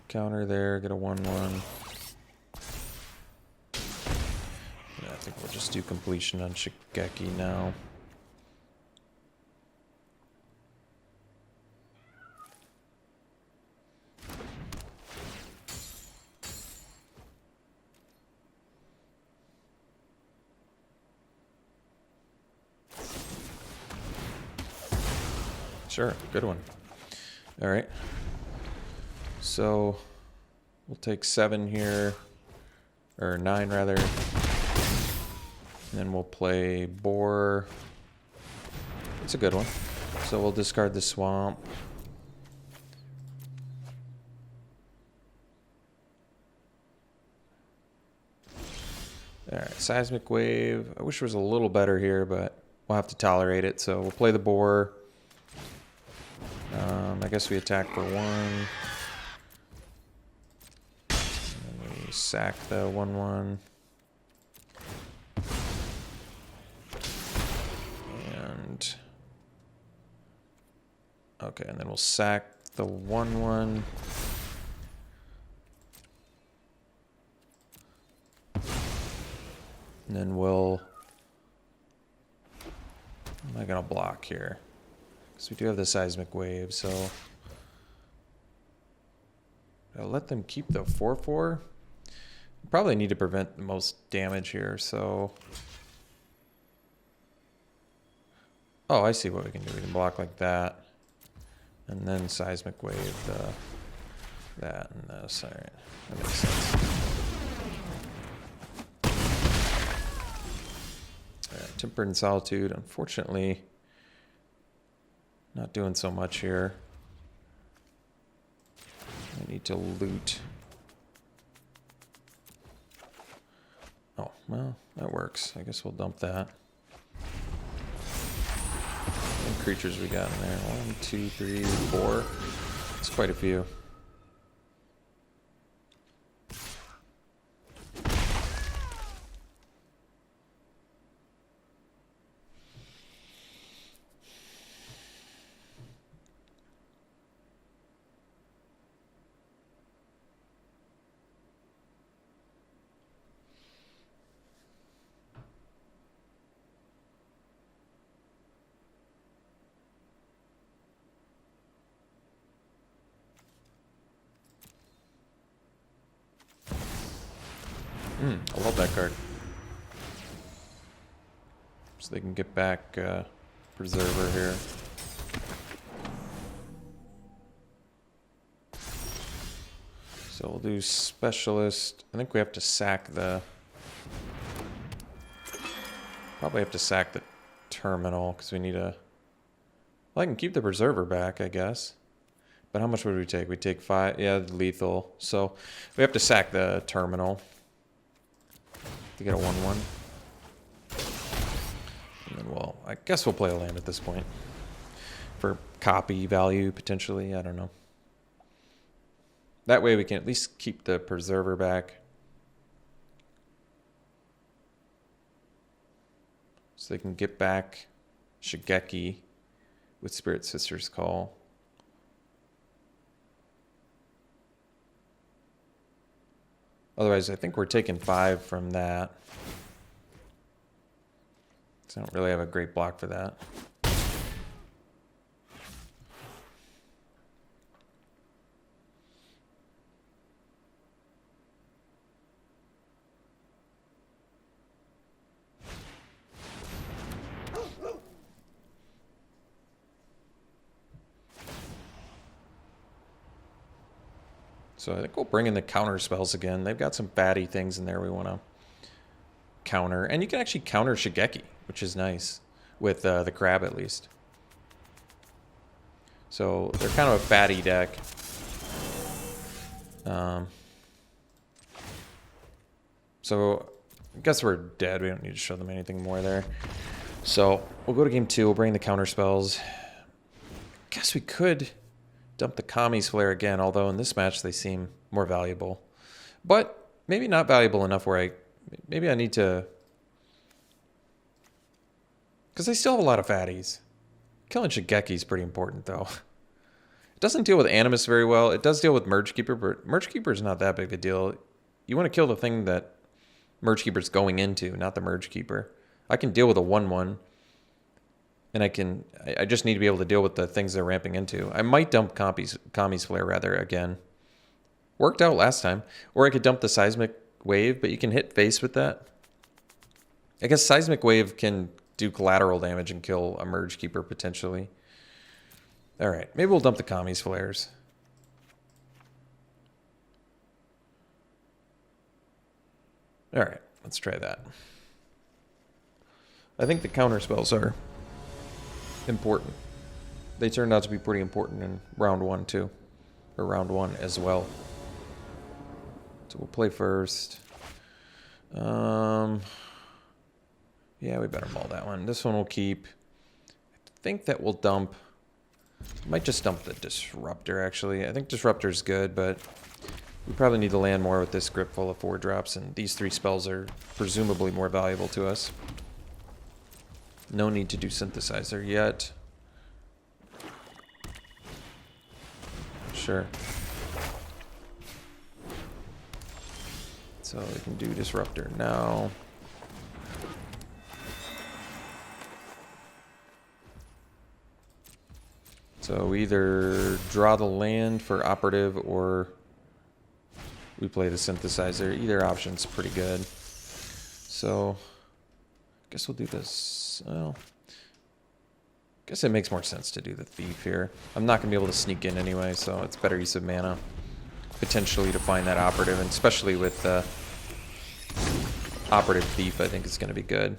Counter there, get a 1/1. Yeah, I think we'll just do completion on Shigeki now. Sure, good one. All right. So we'll take 7 here, or 9 rather. then we'll play Boar. It's a good one. So we'll discard the Swamp. Alright, Seismic Wave. I wish it was a little better here, but we'll have to tolerate it. So we'll play the Boar. I guess we attack for 1. And then we sack the 1/1. And okay, and then we'll sack the 1/1. And then we'll... I'm not going to block here. Because we do have the Seismic Wave, so... I'll let them keep the 4/4. Probably need to prevent the most damage here, so... Oh, I see what we can do. We can block like that. And then Seismic Wave that and this. Alright, that makes sense. Tempered in Solitude, unfortunately, not doing so much here. I need to loot. Oh, well, that works. I guess we'll dump that. How many creatures we got in there? 1, 2, 3, 4. It's quite a few. I love that card. So they can get back Preserver here. So we'll do Specialist. I think we have to sack the... Probably have to sack the Terminal because we need a... Well, I can keep the Preserver back, I guess. But how much would we take? We take 5... Yeah, lethal. So we have to sack the Terminal to get a 1/1. And then we'll... I guess we'll play a land at this point. For copy value, potentially. I don't know. That way we can at least keep the Preserver back. So they can get back Shigeki with Spirit Sister's Call. Otherwise, I think we're taking 5 from that. So I don't really have a great block for that. So I think we'll bring in the counter spells again. They've got some fatty things in there we want to counter. And you can actually counter Shigeki, which is nice, with the crab at least. So they're kind of a fatty deck. So I guess we're dead. We don't need to show them anything more there. So we'll go to game 2. We'll bring the counter spells. Guess we could dump the Kami's Flare again, although in this match they seem more valuable. But maybe not valuable enough where maybe I need to... Because they still have a lot of fatties. Killing Shigeki is pretty important, though. It doesn't deal with Animus very well. It does deal with Merge Keeper, but Merge Keeper is not that big a deal. You want to kill the thing that Merge Keeper's going into, not the Merge Keeper. I can deal with a 1/1. And I just need to be able to deal with the things they're ramping into. I might dump Kami's Flare, rather, again. Worked out last time. Or I could dump the Seismic Wave, but you can hit face with that. I guess Seismic Wave can do collateral damage and kill a Merge Keeper, potentially. Alright, maybe we'll dump the Kami's Flares. Alright, let's try that. I think the counter spells are important. They turned out to be pretty important in round 1 too. Or round 1 as well. So we'll play first. Yeah, we better mull that one. This one we'll keep. I think that we'll dump. Might just dump the Disruptor, actually. I think Disruptor's good, but we probably need to land more with this grip full of 4-drops, and these 3 spells are presumably more valuable to us. No need to do Synthesizer yet. Sure. So we can do Disruptor now. So we either draw the land for Operative or we play the Synthesizer. Either option's pretty good. So I guess we'll do this. Well, I guess it makes more sense to do the Thief here. I'm not going to be able to sneak in anyway, so it's better use of mana. Potentially to find that Operative, and especially with Operative Thief, I think it's going to be good.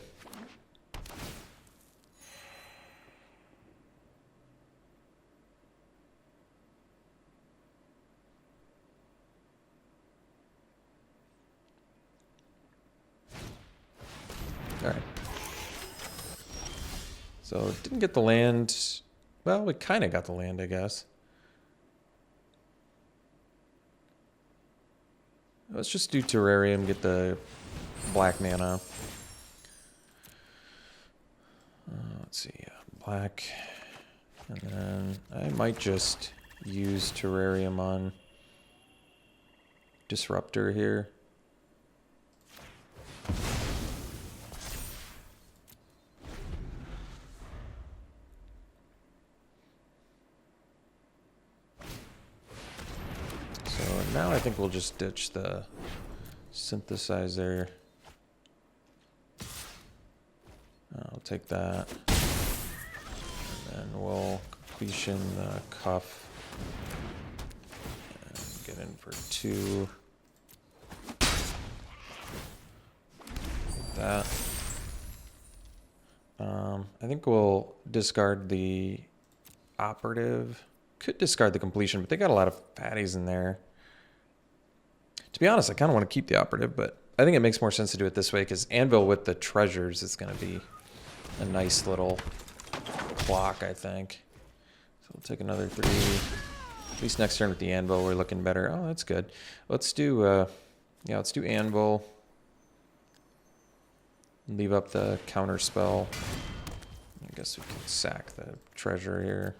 Alright. So, didn't get the land. Well, we kind of got the land, I guess. Let's just do Terrarium, get the black mana. Let's see, black. And then I might just use Terrarium on Disruptor here. Now I think we'll just ditch the Synthesizer. I'll take that. And then we'll completion the Cuff. And get in for 2. Like that. I think we'll discard the Operative. Could discard the Completion, but they got a lot of fatties in there. To be honest, I kind of want to keep the Operative, but I think it makes more sense to do it this way because Anvil with the treasures is going to be a nice little clock, I think. So we'll take another 3. At least next turn with the Anvil, we're looking better. Oh, that's good. Let's do, yeah, let's do Anvil. Leave up the counter spell. I guess we can sack the treasure here.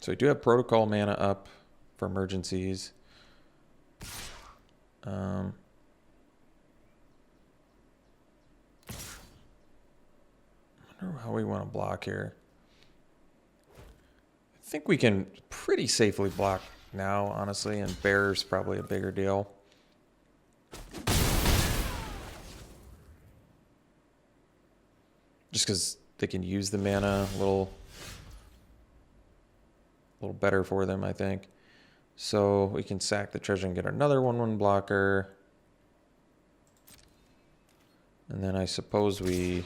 So we do have Protocol mana up for emergencies. I wonder how we want to block here. I think we can pretty safely block now, honestly, and Bear's probably a bigger deal. Just because they can use the mana a little better for them, I think. So we can sack the treasure and get another 1/1 blocker. And then I suppose we...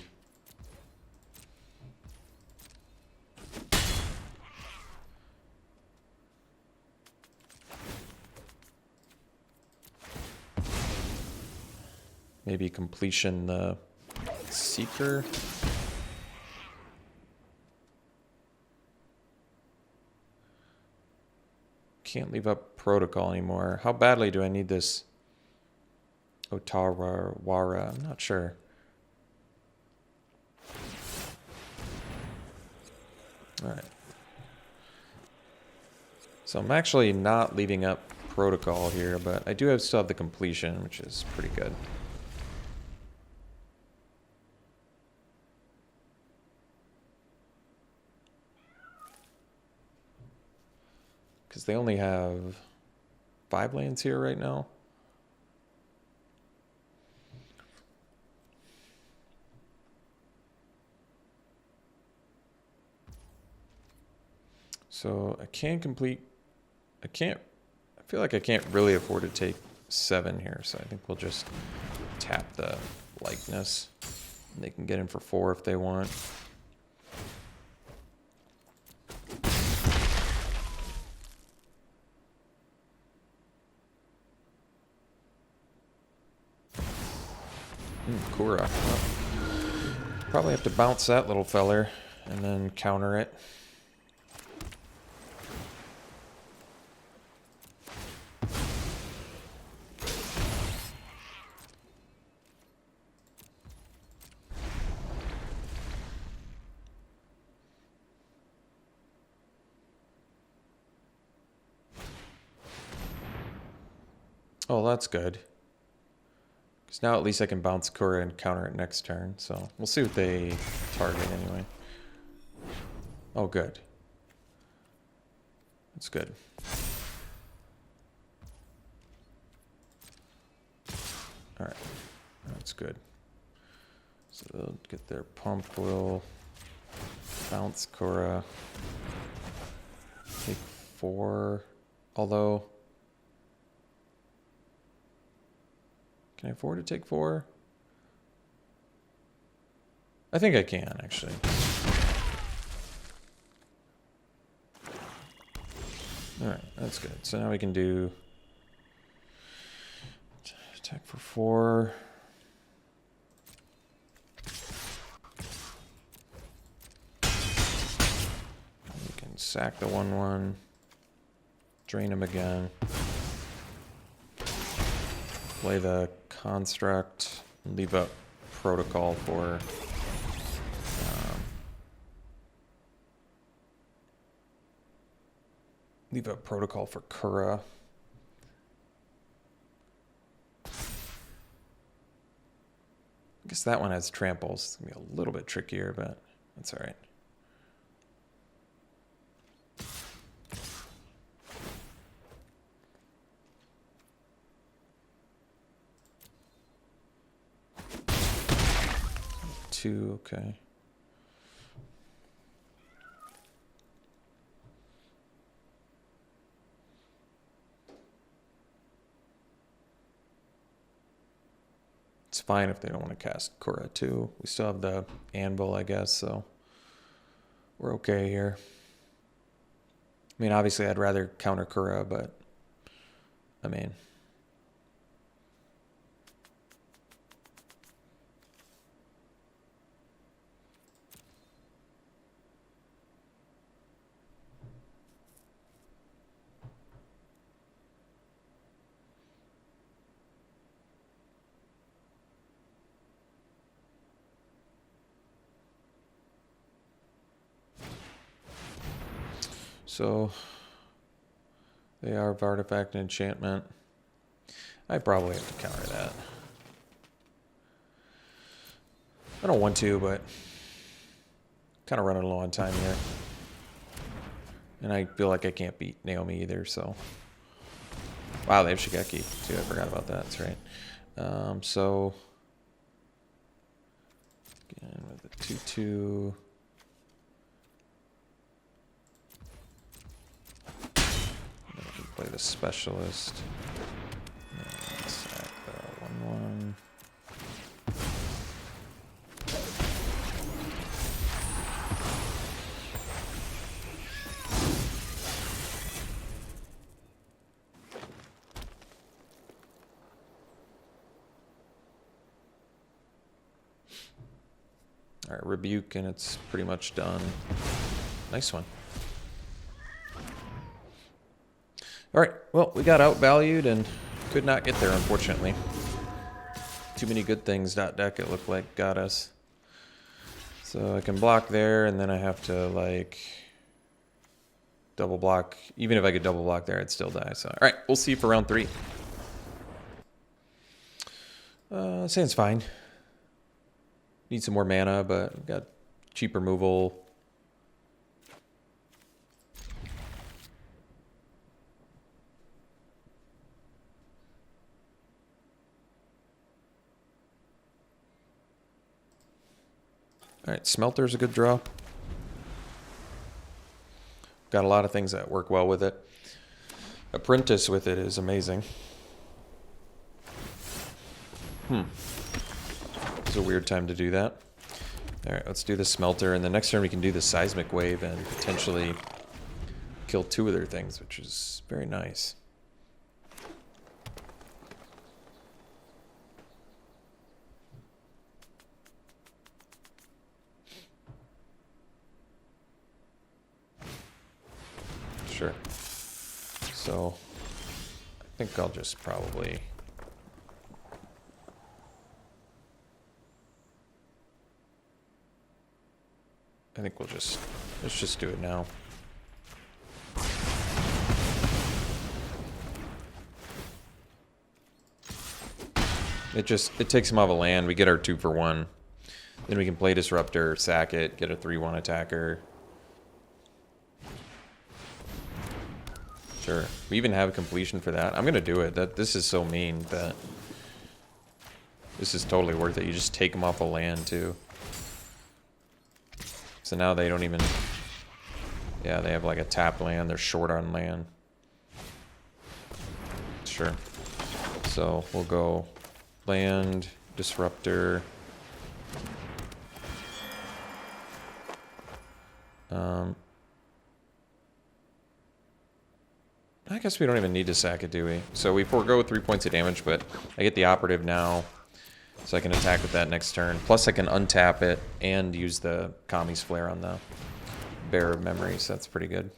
maybe completion the Seeker. Can't leave up Protocol anymore. How badly do I need this Otawara? I'm not sure. Alright. So I'm actually not leaving up Protocol here, but I do still have the completion, which is pretty good. because they only have 5 lands here right now. So I can complete, I feel like I can't really afford to take 7 here, so I think we'll just tap the likeness. They can get in for 4 if they want. Kura. Well, probably have to bounce that little feller and then counter it. Oh, that's good. Because now at least I can bounce Kura and counter it next turn. So we'll see what they target anyway. Oh, good. That's good. Alright. That's good. So they'll get their pump. We'll bounce Kura. Take 4. Although... Can I afford to take 4? I think I can, actually. Alright, that's good. So now we can do... attack for 4. We can sack the 1/1. Drain him again. Play the construct, leave up protocol for Kura. I guess that one has tramples. It's gonna be a little bit trickier, but that's all right. Okay. It's fine if they don't want to cast Kura too. We still have the anvil, I guess, so we're okay here. I mean, obviously I'd rather counter Kura, but I mean... So, they are artifact and enchantment. I probably have to counter that. I don't want to, but kind of running low on time here. And I feel like I can't beat Naomi either, so. Wow, they have Shigeki too. I forgot about that. That's right. So, again with the 2/2. Play the specialist. And sack the 1/1. All right, rebuke, and it's pretty much done. Nice one. All right, well, we got outvalued and could not get there, unfortunately. Too many good things, dot deck, it looked like, got us. So I can block there, and then I have to, like, double block. Even if I could double block there, I'd still die. So, all right, we'll see for round 3. Sand's fine. Need some more mana, but we've got cheap removal. Alright, Smelter's a good draw. Got a lot of things that work well with it. Apprentice with it is amazing. It's a weird time to do that. Alright, let's do the Smelter, and the next turn we can do the Seismic Wave and potentially kill 2 of their things, which is very nice. Sure. So, I think I'll just probably... I think let's just do it now. It takes him off a land. We get our 2 for 1. Then we can play Disruptor, sack it, get a 3/1 attacker. Sure. We even have a completion for that. I'm gonna do it. This is so mean that this is totally worth it. You just take them off a land too. So now they don't even... Yeah, they have like a tap land. They're short on land. Sure. So we'll go land, Disruptor. I guess we don't even need to sack it, do we? So we forego 3 points of damage, but I get the Operative now. So I can attack with that next turn. Plus I can untap it and use the Kami's Flare on the Bearer of Memory, so that's pretty good.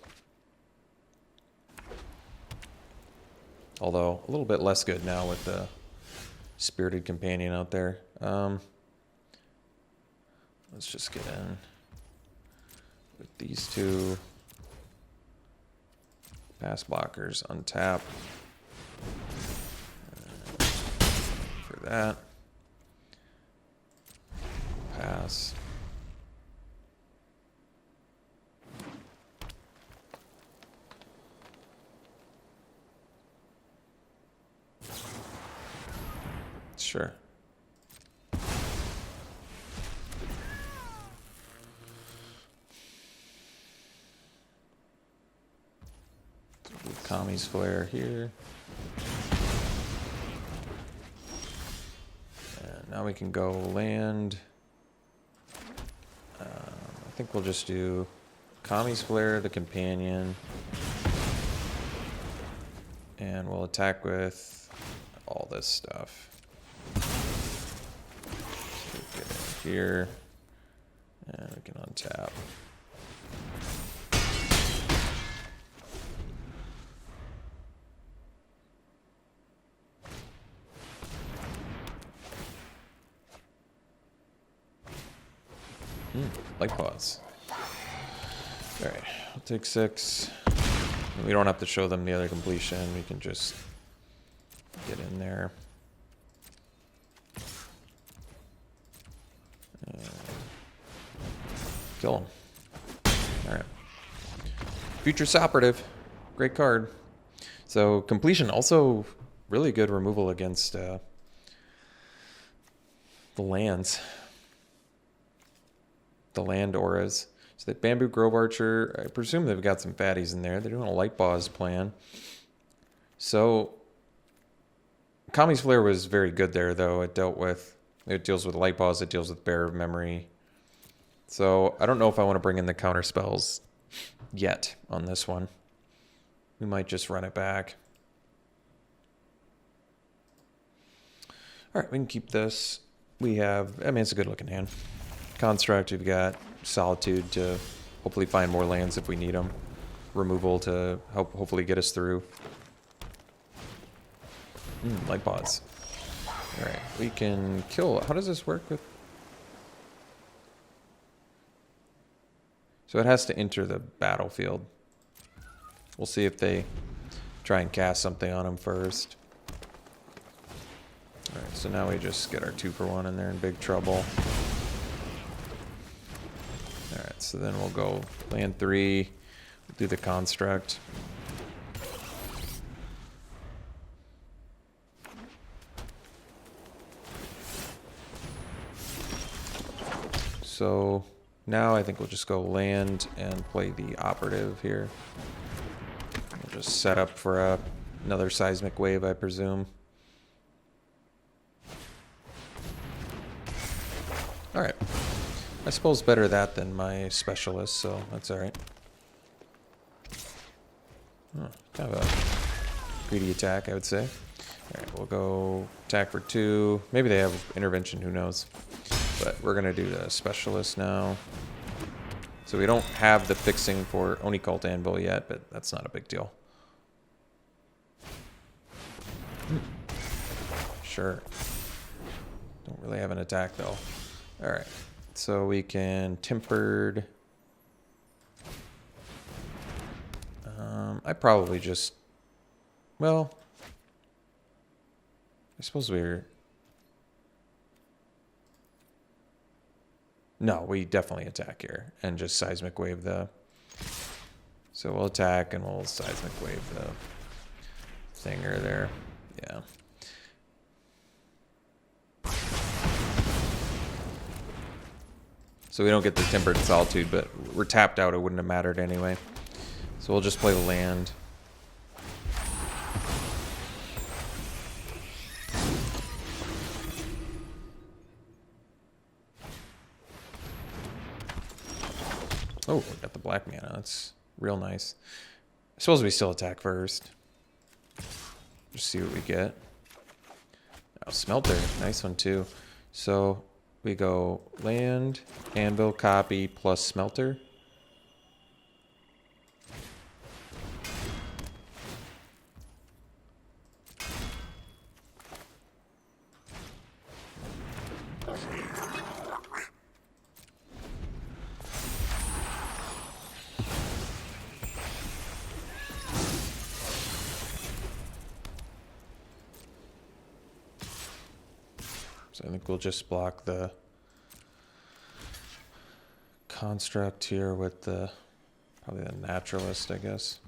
Although, a little bit less good now with the Spirited Companion out there. Let's just get in with these 2. Pass blockers, untap. For that. Pass. Sure. Kami's Flare here. And now we can go land. I think we'll just do Kami's Flare, the Companion. And we'll attack with all this stuff. So we get in here. And we can untap. Light pause. Alright, I'll take 6. We don't have to show them the other completion. We can just get in there. And kill him. Alright. Future Operative. Great card. So, completion also really good removal against the lands. The land auras. So that Bamboo Grove Archer, I presume they've got some fatties in there. They're doing a Light Pause plan. So Kami's Flare was very good there, though. It deals with Light Pause, it deals with Bearer of Memory. So I don't know if I want to bring in the counter spells yet on this one. We might just run it back. Alright, we can keep this. We have, I mean, it's a good looking hand. Construct, we've got Solitude to hopefully find more lands if we need them. Removal to hopefully get us through. Light Pause. Alright, we can kill. How does this work with... So it has to enter the battlefield. We'll see if they try and cast something on him first. Alright, so now we just get our 2 for 1 and they're in big trouble. Alright, so then we'll go land 3, we'll do the construct. So now I think we'll just go land and play the operative here. We'll just set up for another seismic wave, I presume. Alright. I suppose better that than my specialist, so that's alright. Oh, kind of a greedy attack, I would say. Alright, we'll go attack for 2. Maybe they have intervention, who knows. But we're going to do the specialist now. So we don't have the fixing for Oni Cult Anvil yet, but that's not a big deal. Sure. Don't really have an attack, though. Alright, so we can Tempered. I probably just... Well... I suppose we're... No, we definitely attack here and just seismic wave the... So we'll attack and we'll seismic wave the thinger there. Yeah. So we don't get the Tempered Solitude, but we're tapped out. It wouldn't have mattered anyway. So we'll just play the land. Oh, we got the black mana. That's real nice. I suppose we still attack first. Just see what we get. Oh, Smelter. Nice one, too. So we go land, anvil, copy, plus Smelter. So I think we'll just block the construct here with the probably the naturalist, I guess.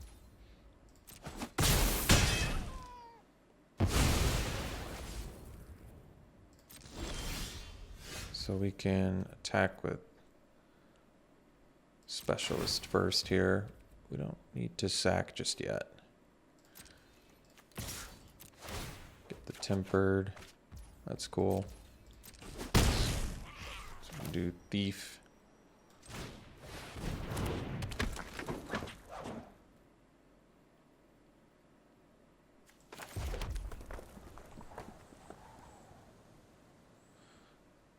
So we can attack with specialist first here. We don't need to sack just yet. Get the tempered. That's cool. So we'll do thief.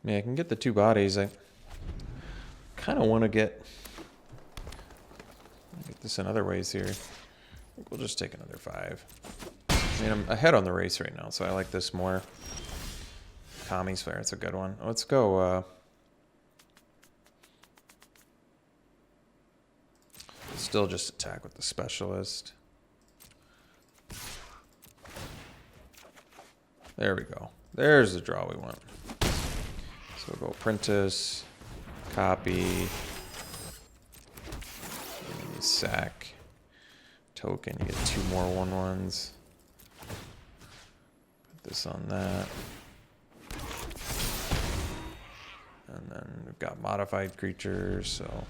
Yeah, I can get the 2 bodies. I kind of want to get this in other ways here. I think we'll just take another 5. I mean, I'm ahead on the race right now, so I like this more. Kami's Flare, it's a good one. Let's go, still just attack with the specialist. There we go. There's the draw we want. So we'll go apprentice, copy, sack, token, you get 2 more 1/1s. Put this on that. And then we've got modified creatures, so.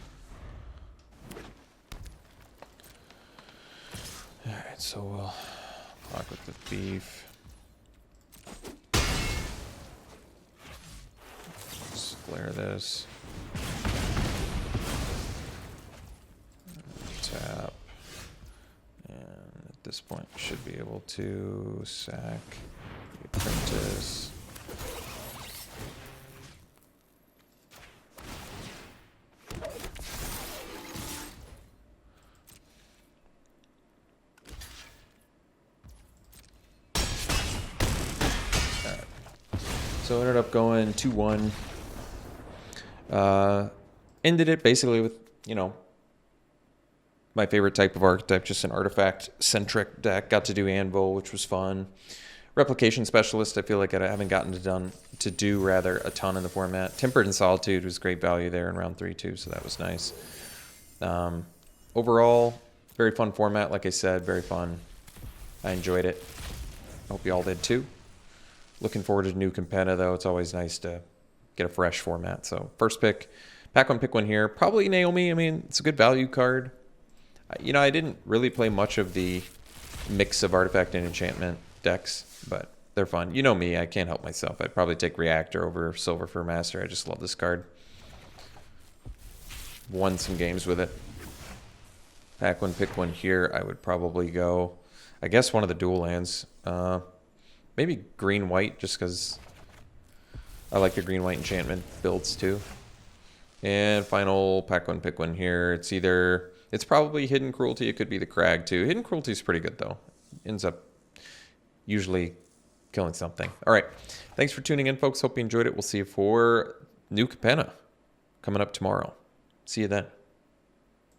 Alright, so we'll block with the thief. Let's flare this. Tap. And at this point, should be able to sack the apprentice. So I ended up going 2-1. Ended it basically with, you know, my favorite type of archetype, just an artifact-centric deck. Got to do Anvil, which was fun. Replication Specialist, I feel like I haven't gotten to do a ton in the format. Tempered and Solitude was great value there in round 3 too, so that was nice. Overall, very fun format, like I said, very fun. I enjoyed it. I hope you all did too. Looking forward to new competitive, though. It's always nice to get a fresh format. So first pick, pack one, pick one here. Probably Naomi. I mean, it's a good value card. You know, I didn't really play much of the mix of artifact and enchantment decks, but they're fun. You know me, I can't help myself. I'd probably take Reactor over Silver for Master. I just love this card. Won some games with it. Pack one, pick one here. I would probably go, I guess, one of the dual lands. Maybe green-white, just because I like the green-white enchantment builds too. And final pack one, pick one here. It's probably Hidden Cruelty. It could be the Crag too. Hidden Cruelty is pretty good though. Ends up usually killing something. All right. Thanks for tuning in, folks. Hope you enjoyed it. We'll see you for New Capenna coming up tomorrow. See you then.